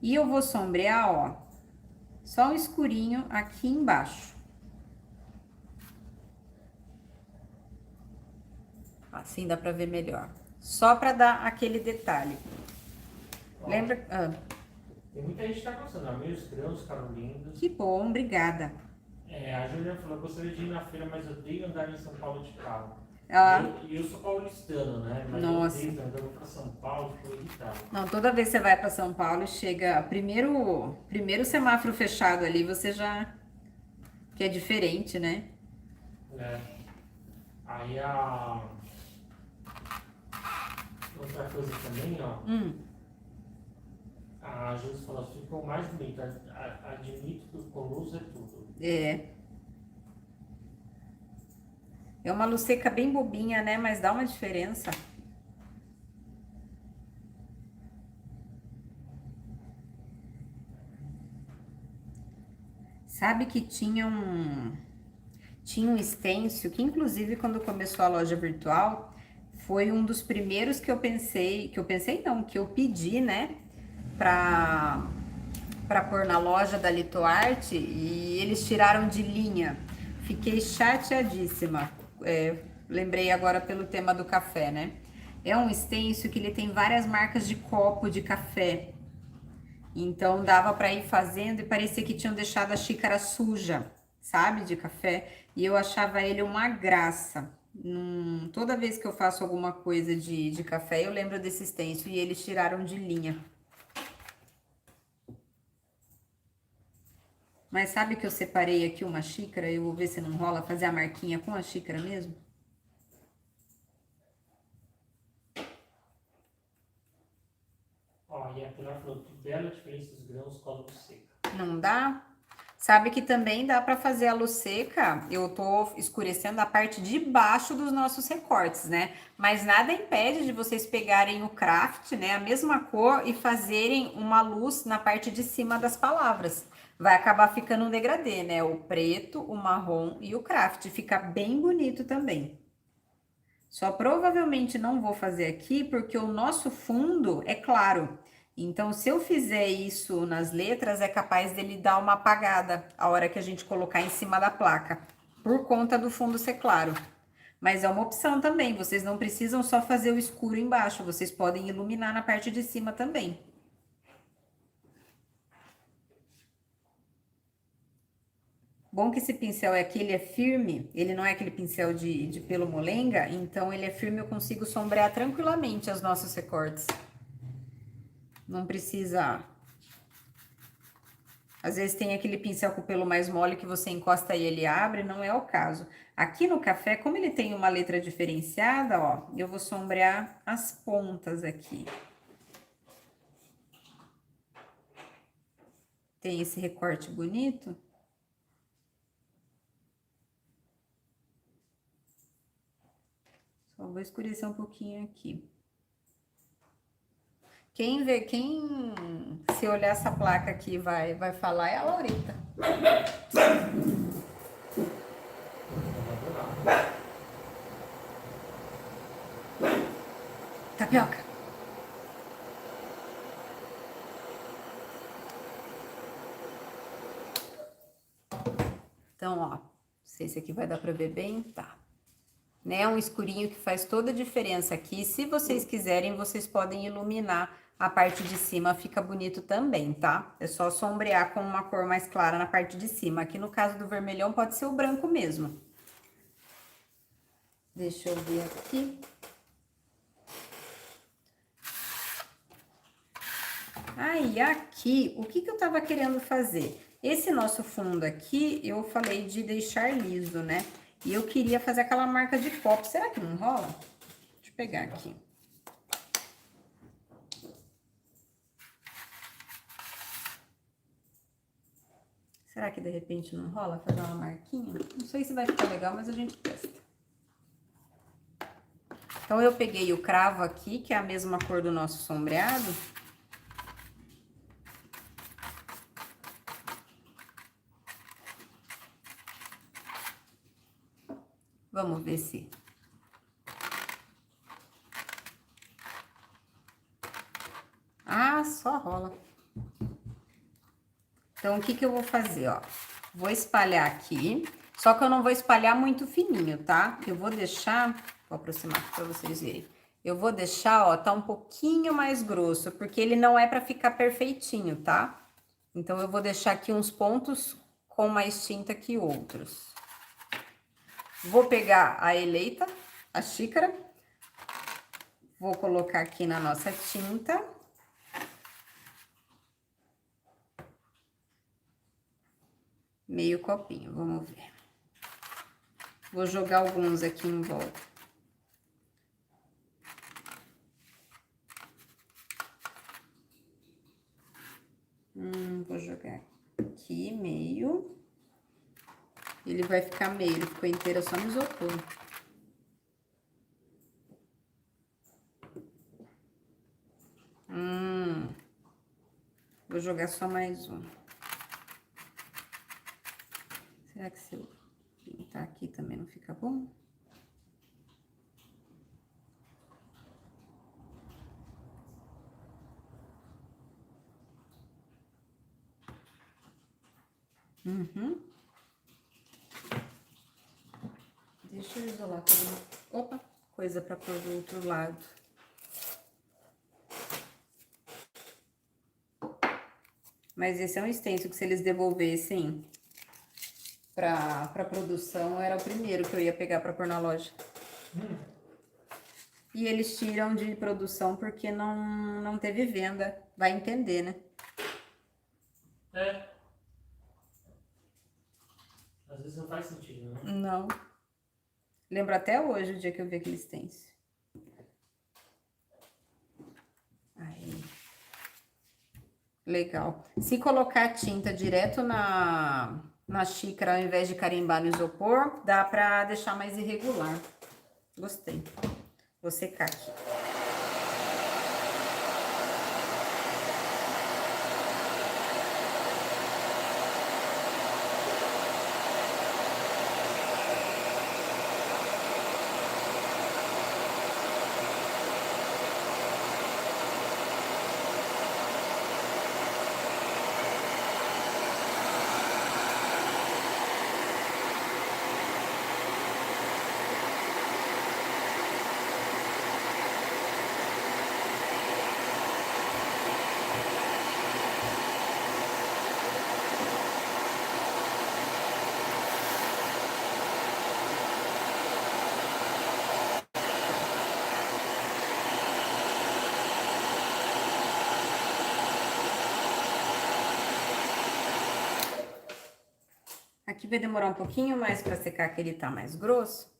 E eu vou sombrear, ó, só um escurinho aqui embaixo. Assim dá para ver melhor. Só para dar aquele detalhe. Ó, Lembra? tem muita gente que tá gostando, meus grãos ficaram lindos. Que bom, obrigada. A Juliana falou, gostaria de ir na feira, mas eu odeio andar em São Paulo de carro. E eu sou paulistano, né? Mas Nossa. eu odeio andando pra São Paulo, fico irritado. Não, toda vez que você vai para São Paulo e chega, primeiro semáforo fechado ali, você já, que é diferente, né? Aí a outra coisa também, ó. A Júlia falou, ficou mais bonito. Admito que com luz é tudo. É uma luz seca bem bobinha, né? Mas dá uma diferença. Sabe que tinha um stencil que, inclusive, quando começou a loja virtual, foi um dos primeiros que eu pedi, né, pra pôr na loja da Litoarte, e eles tiraram de linha. Fiquei chateadíssima. Lembrei agora pelo tema do café, né? É um stencil que ele tem várias marcas de copo de café. Então dava para ir fazendo e parecia que tinham deixado a xícara suja, sabe, de café. E eu achava ele uma graça. Toda vez que eu faço alguma coisa de café, eu lembro desse stencil e eles tiraram de linha. Mas sabe que eu separei aqui uma xícara? Eu vou ver se não rola fazer a marquinha com a xícara mesmo. Ó, e a Pilar falou, que bela diferença dos grãos com a luz seca. Não dá? Sabe que também dá para fazer a luz seca. Eu tô escurecendo a parte de baixo dos nossos recortes, né? Mas nada impede de vocês pegarem o craft, né? A mesma cor, e fazerem uma luz na parte de cima das palavras. Vai acabar ficando um degradê, né? O preto, o marrom e o craft. Fica bem bonito também. Só provavelmente não vou fazer aqui porque o nosso fundo é claro. Então, se eu fizer isso nas letras, é capaz dele dar uma apagada a hora que a gente colocar em cima da placa, por conta do fundo ser claro. Mas é uma opção também, vocês não precisam só fazer o escuro embaixo, vocês podem iluminar na parte de cima também. Bom que esse pincel aqui, ele é firme, ele não é aquele pincel de pelo molenga, então ele é firme, eu consigo sombrear tranquilamente os nossos recortes. Não precisa... Às vezes tem aquele pincel com o pelo mais mole que você encosta e ele abre, não é o caso. Aqui no café, como ele tem uma letra diferenciada, ó, eu vou sombrear as pontas aqui. Tem esse recorte bonito. Só vou escurecer um pouquinho aqui. Quem se olhar essa placa aqui vai falar é a Laurita. Tapioca. Então, ó, sei se aqui vai dar pra ver bem, tá. Né, é um escurinho que faz toda a diferença aqui. Se vocês quiserem, vocês podem iluminar a parte de cima, fica bonito também, tá? É só sombrear com uma cor mais clara na parte de cima. Aqui no caso do vermelhão pode ser o branco mesmo. Deixa eu ver aqui. Aí, aqui, o que que eu tava querendo fazer? Esse nosso fundo aqui, eu falei de deixar liso, né? E eu queria fazer aquela marca de copo. Será que não rola? Deixa eu pegar aqui. Será que de repente não rola fazer uma marquinha? Não sei se vai ficar legal, mas a gente testa. Então, eu peguei o cravo aqui, que é a mesma cor do nosso sombreado. Vamos ver se... Ah, só rola. Então, o que que eu vou fazer, ó? Vou espalhar aqui, só que eu não vou espalhar muito fininho, tá? Eu vou deixar... Vou aproximar aqui pra vocês verem. Eu vou deixar, ó, tá um pouquinho mais grosso, porque ele não é pra ficar perfeitinho, tá? Então, eu vou deixar aqui uns pontos com mais tinta que outros. Vou pegar a eleita, a xícara. Vou colocar aqui na nossa tinta. Meio copinho, vamos ver. Vou jogar alguns aqui em volta. Vou jogar aqui meio. Ele vai ficar meio, ele ficou inteiro só no isopor. Vou jogar só mais um. Será que se eu pintar aqui também não fica bom? Deixa eu isolar tudo. Opa, coisa pra pôr do outro lado. Mas esse é um stencil que se eles devolvessem pra produção, era o primeiro que eu ia pegar pra pôr na loja. E eles tiram de produção porque não teve venda. Vai entender, né? É. Às vezes não faz sentido, né? Não. Lembro até hoje o dia que eu vi aquele stencil. Aí. Legal. Se colocar tinta direto na xícara, ao invés de carimbar no isopor, dá pra deixar mais irregular. Gostei. Vou secar aqui. Aqui vai demorar um pouquinho mais para secar, que ele tá mais grosso.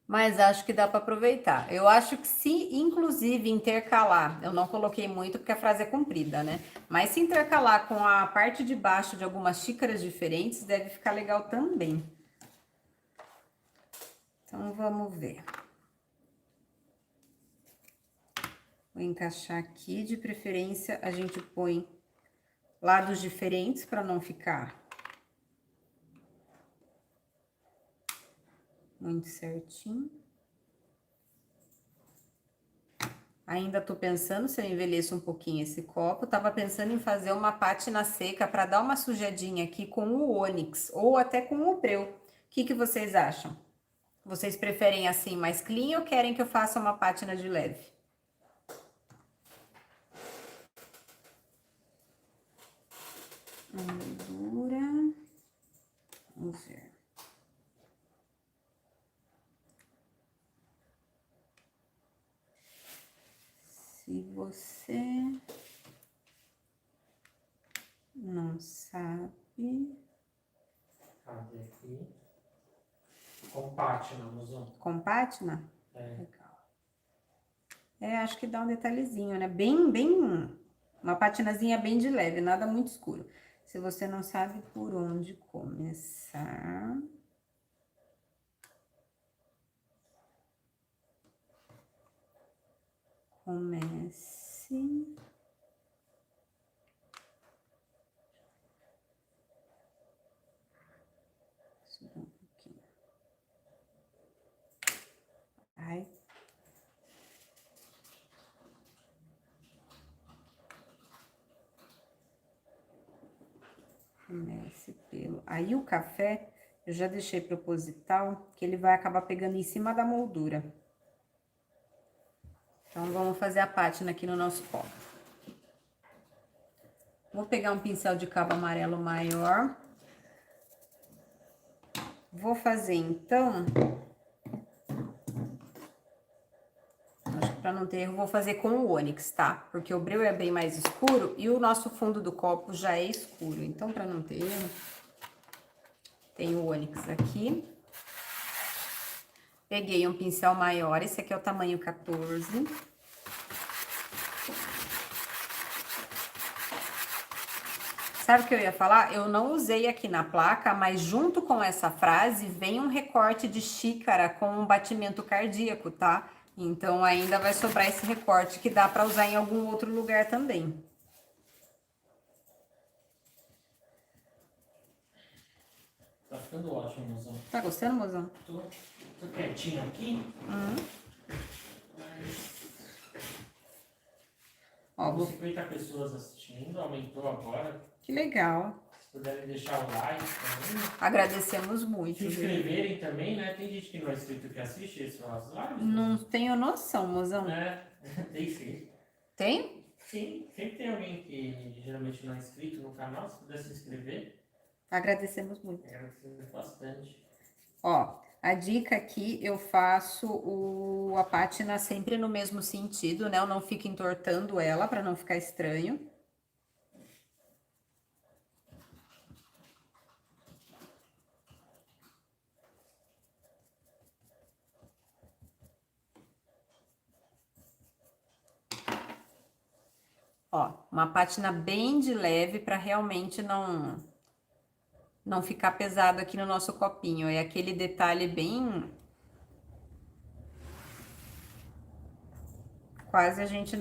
Mas acho que dá para aproveitar. Eu acho que se, inclusive, intercalar, eu não coloquei muito porque a frase é comprida, né? Mas se intercalar com a parte de baixo de algumas xícaras diferentes, deve ficar legal também. Então, vamos ver. Vou encaixar aqui, de preferência, a gente põe lados diferentes para não ficar muito certinho. Ainda tô pensando se eu envelheço um pouquinho esse copo. Tava pensando em fazer uma pátina seca para dar uma sujadinha aqui com o ônix ou até com o breu. O que que vocês acham? Vocês preferem assim mais clean ou querem que eu faça uma pátina de leve? Moldura. Vamos ver. Se você não sabe. Cadê aqui? Com pátina, mozão. Com pátina? É. Legal. É, acho que dá um detalhezinho, né? Uma patinazinha bem de leve, nada muito escuro. Se você não sabe por onde começar. Comece. Subir um pouquinho. Ai. Comece pelo... Aí o café, eu já deixei proposital, que ele vai acabar pegando em cima da moldura. Então, vamos fazer a pátina aqui no nosso copo. Vou pegar um pincel de cabo amarelo maior. Vou fazer, então... Acho que pra não ter erro, vou fazer com o ônix, tá? Porque o breu é bem mais escuro e o nosso fundo do copo já é escuro. Então, pra não ter erro, tem o ônix aqui. Peguei um pincel maior, esse aqui é o tamanho 14. Sabe o que eu ia falar? Eu não usei aqui na placa, mas junto com essa frase vem um recorte de xícara com um batimento cardíaco, tá? Então ainda vai sobrar esse recorte que dá pra usar em algum outro lugar também. Tá ficando ótimo, mozão. Tá gostando, mozão? Tô quietinho aqui. Ó, Com 50 pessoas assistindo, aumentou agora. Que legal. Se puderem deixar o like também. Agradecemos muito. Se inscreverem também, né? Tem gente que não é inscrito que assiste essas lives. Não tenho noção, mozão. É, tem sim. Tem? Sim, sempre tem alguém que geralmente não é inscrito no canal. Se puder se inscrever, Agradecemos muito. agradecemos bastante. Ó, a dica aqui, eu faço a pátina sempre no mesmo sentido, né? Eu não fico entortando ela para não ficar estranho. Ó, uma pátina bem de leve para realmente não ficar pesado aqui no nosso copinho. É aquele detalhe bem... Quase a gente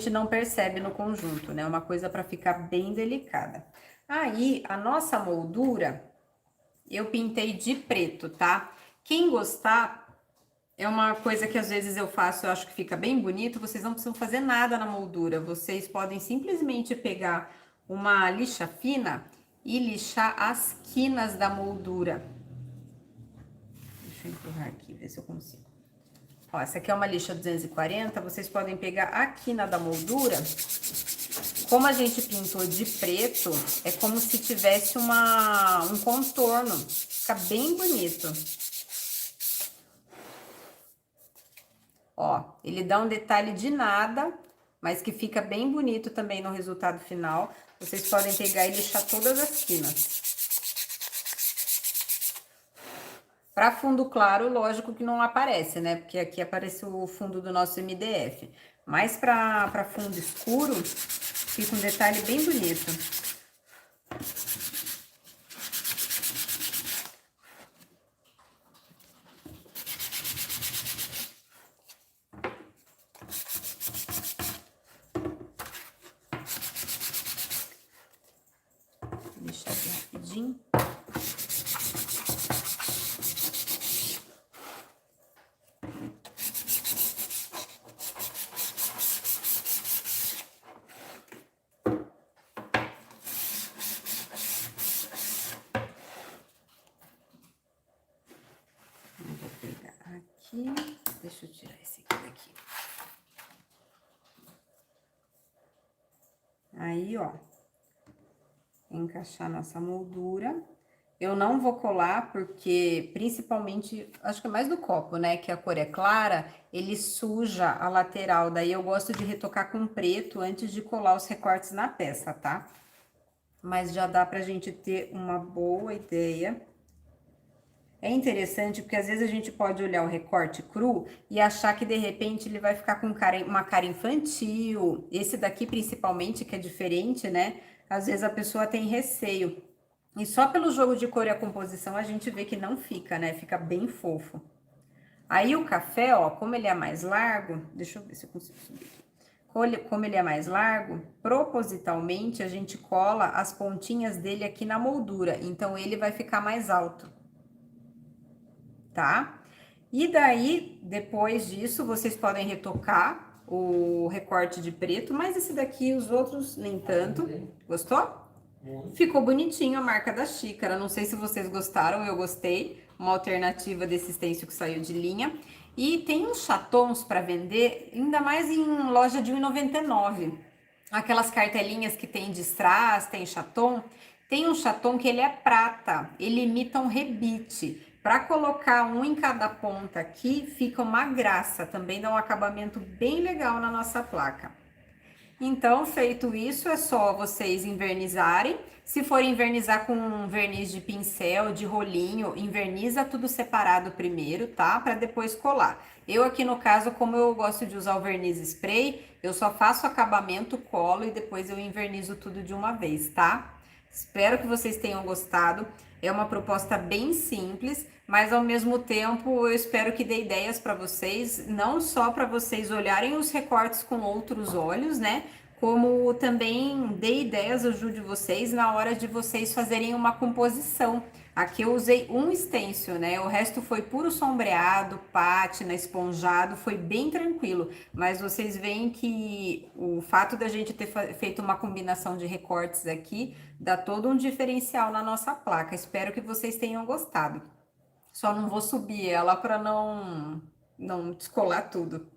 não percebe no conjunto, né? Uma coisa para ficar bem delicada. Aí, a nossa moldura, eu pintei de preto, tá? Quem gostar... É uma coisa que às vezes eu faço, eu acho que fica bem bonito. Vocês não precisam fazer nada na moldura. Vocês podem simplesmente pegar uma lixa fina e lixar as quinas da moldura. Deixa eu empurrar aqui, ver se eu consigo. Ó, essa aqui é uma lixa 240. Vocês podem pegar a quina da moldura. Como a gente pintou de preto, é como se tivesse um contorno. Fica bem bonito. Ó, ele dá um detalhe de nada, mas que fica bem bonito também no resultado final. Vocês podem pegar e lixar todas as quinas. Para fundo claro, lógico que não aparece, né? Porque aqui aparece o fundo do nosso MDF. Mas para fundo escuro, fica um detalhe bem bonito. Deixa aqui rapidinho. aqui. Deixa eu tirar esse aqui daqui. Aí, ó. Encaixar nossa moldura. Eu não vou colar porque, principalmente, acho que é mais do copo, né? Que a cor é clara, ele suja a lateral. Daí eu gosto de retocar com preto antes de colar os recortes na peça, tá? Mas já dá pra gente ter uma boa ideia. É interessante porque às vezes a gente pode olhar o recorte cru e achar que de repente ele vai ficar com uma cara infantil. Esse daqui principalmente, que é diferente, né? Às vezes a pessoa tem receio. E só pelo jogo de cor e a composição a gente vê que não fica, né? Fica bem fofo. Aí o café, ó, como ele é mais largo, deixa eu ver se eu consigo subir aqui. Como ele é mais largo, propositalmente a gente cola as pontinhas dele aqui na moldura, então ele vai ficar mais alto, tá? E daí, depois disso, vocês podem retocar o recorte de preto, mas esse daqui, os outros, nem tanto. Gostou? Ficou bonitinho a marca da xícara. Não sei se vocês gostaram, eu gostei. Uma alternativa desse stencil que saiu de linha. E tem uns chatons para vender, ainda mais em loja de R$1,99. Aquelas cartelinhas que tem de strass, tem chaton. Tem um chaton que ele é prata, ele imita um rebite. Para colocar um em cada ponta aqui, fica uma graça. Também dá um acabamento bem legal na nossa placa. Então, feito isso, é só vocês invernizarem. Se for invernizar com um verniz de pincel, de rolinho, inverniza tudo separado primeiro, tá? Para depois colar. Eu aqui no caso, como eu gosto de usar o verniz spray, eu só faço acabamento, colo e depois eu invernizo tudo de uma vez, tá? Espero que vocês tenham gostado. É uma proposta bem simples, mas ao mesmo tempo eu espero que dê ideias para vocês, não só para vocês olharem os recortes com outros olhos, né? Como também dê ideias, ajude vocês na hora de vocês fazerem uma composição. Aqui eu usei um stencil, né? O resto foi puro sombreado, pátina, esponjado, foi bem tranquilo. Mas vocês veem que o fato da gente ter feito uma combinação de recortes aqui dá todo um diferencial na nossa placa. Espero que vocês tenham gostado. Só não vou subir ela para não descolar tudo.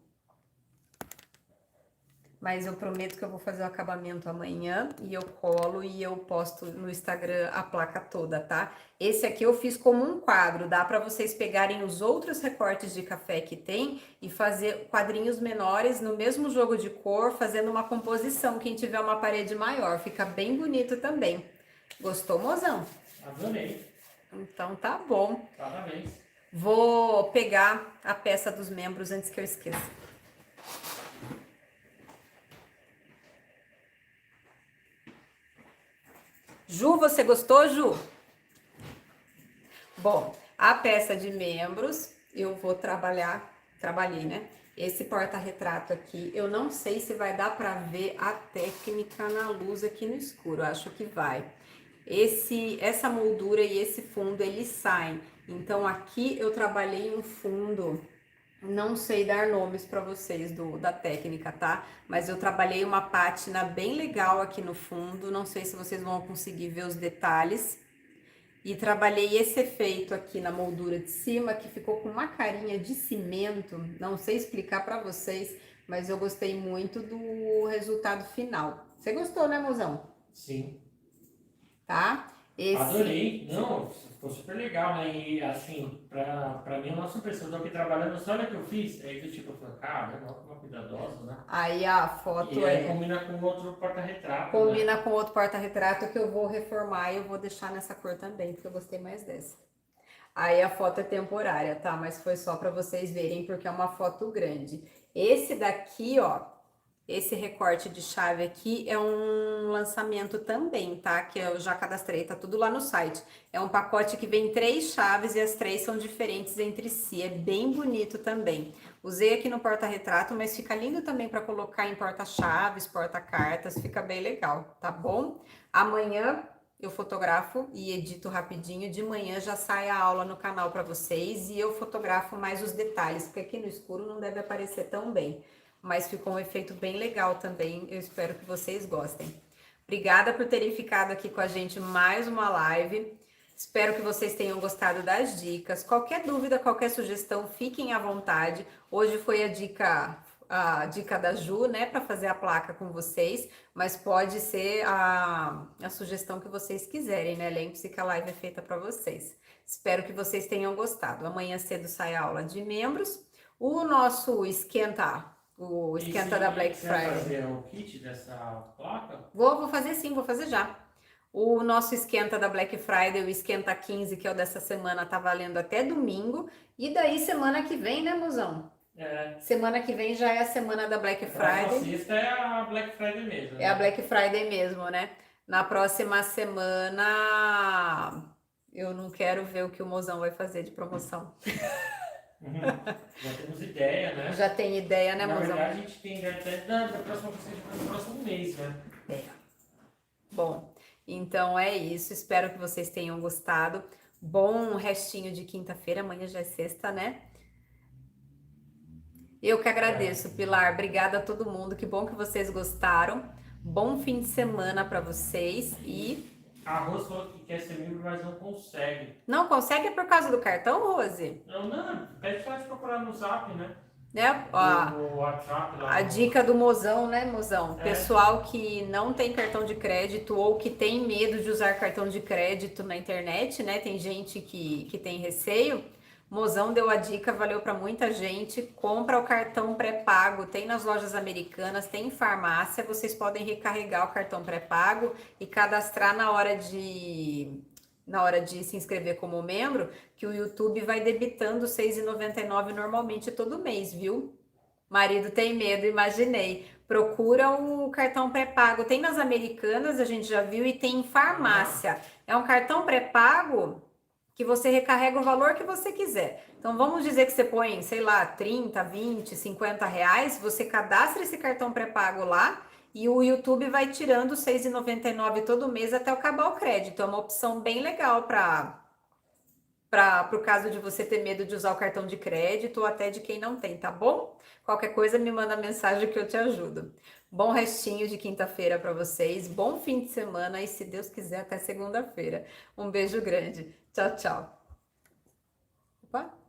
Mas eu prometo que eu vou fazer o acabamento amanhã e eu colo e eu posto no Instagram a placa toda, tá? Esse aqui eu fiz como um quadro, dá para vocês pegarem os outros recortes de café que tem e fazer quadrinhos menores no mesmo jogo de cor, fazendo uma composição, quem tiver uma parede maior, fica bem bonito também. Gostou, mozão? Adorei. Então tá bom. Parabéns. Vou pegar a peça dos membros antes que eu esqueça. Ju, você gostou, Ju? Bom, a peça de membros eu vou trabalhei, né? Esse porta-retrato aqui, eu não sei se vai dar para ver a técnica na luz aqui no escuro, acho que vai. Essa moldura e esse fundo, eles saem. Então aqui eu trabalhei um fundo, não sei dar nomes para vocês da técnica, tá? Mas eu trabalhei uma pátina bem legal aqui no fundo, não sei se vocês vão conseguir ver os detalhes. E trabalhei esse efeito aqui na moldura de cima, que ficou com uma carinha de cimento, não sei explicar para vocês, mas eu gostei muito do resultado final. Você gostou, né, mozão? Sim. Tá? Adorei. Não, ficou super legal, né? E assim, pra mim, a nossa impressão aqui trabalhando, só olha que eu fiz, aí do tipo, eu falei, cara, uma cuidadosa, né? Aí a foto e aí combina com outro porta-retrato. Combina, né, com outro porta-retrato que eu vou reformar e eu vou deixar nessa cor também, porque eu gostei mais dessa. Aí a foto é temporária, tá? Mas foi só para vocês verem, porque é uma foto grande. Esse daqui, ó, esse recorte de chave aqui é um lançamento também, tá? Que eu já cadastrei, tá tudo lá no site. É um pacote que vem 3 chaves e as 3 são diferentes entre si. É bem bonito também. Usei aqui no porta-retrato, mas fica lindo também para colocar em porta-chaves, porta-cartas. Fica bem legal, tá bom? Amanhã eu fotografo e edito rapidinho. De manhã já sai a aula no canal para vocês e eu fotografo mais os detalhes, porque aqui no escuro não deve aparecer tão bem. Mas ficou um efeito bem legal também, eu espero que vocês gostem. Obrigada por terem ficado aqui com a gente mais uma live. Espero que vocês tenham gostado das dicas. Qualquer dúvida, qualquer sugestão, fiquem à vontade. Hoje foi a dica da Ju, né, para fazer a placa com vocês, mas pode ser a sugestão que vocês quiserem, né? Lembre-se que a live é feita para vocês. Espero que vocês tenham gostado. Amanhã cedo sai a aula de membros. O nosso esquenta, o esquenta da Black Você vai Friday. fazer o kit dessa placa? Vou fazer sim, vou fazer já. O nosso esquenta da Black Friday, o esquenta 15, que é o dessa semana, tá valendo até domingo. E daí semana que vem, né, mozão? É. Semana que vem já é a semana da Black A próxima Friday. sexta é a Black Friday mesmo. É a Black Friday mesmo, né? Na próxima semana eu não quero ver o que o mozão vai fazer de promoção. Já temos ideia, né? Já tem ideia, né, Na mozão? verdade, a gente tem ideia até da próxima sexta, do próximo mês, né? É. Bom, então é isso. Espero que vocês tenham gostado. Bom restinho de quinta-feira. Amanhã já é sexta, né? Eu que agradeço, Pilar. Obrigada a todo mundo. Que bom que vocês gostaram. Bom fim de semana para vocês e A Rose falou que quer ser membro, mas não consegue. não consegue por causa do cartão, Rose? Não, pede pra te procurar no Zap, né? Né? No WhatsApp lá. A dica do mozão, né, mozão? É. Pessoal que não tem cartão de crédito ou que tem medo de usar cartão de crédito na internet, né? Tem gente que tem receio. Mozão deu a dica, valeu para muita gente. Compra o cartão pré-pago, tem nas lojas americanas, tem em farmácia. Vocês podem recarregar o cartão pré-pago e cadastrar na hora de se inscrever como membro, que o YouTube vai debitando R$ 6,99 normalmente todo mês, viu? Marido tem medo, imaginei. Procura o cartão pré-pago. Tem nas americanas, a gente já viu, e tem em farmácia. É um cartão pré-pago que você recarrega o valor que você quiser. Então, vamos dizer que você põe, sei lá, 30, 20, 50 reais, você cadastra esse cartão pré-pago lá e o YouTube vai tirando R$ 6,99 todo mês até acabar o crédito. É uma opção bem legal para o caso de você ter medo de usar o cartão de crédito ou até de quem não tem, tá bom? Qualquer coisa me manda mensagem que eu te ajudo. Bom restinho de quinta-feira para vocês, bom fim de semana e, se Deus quiser, até segunda-feira. Um beijo grande. Tchau, tchau. Opa.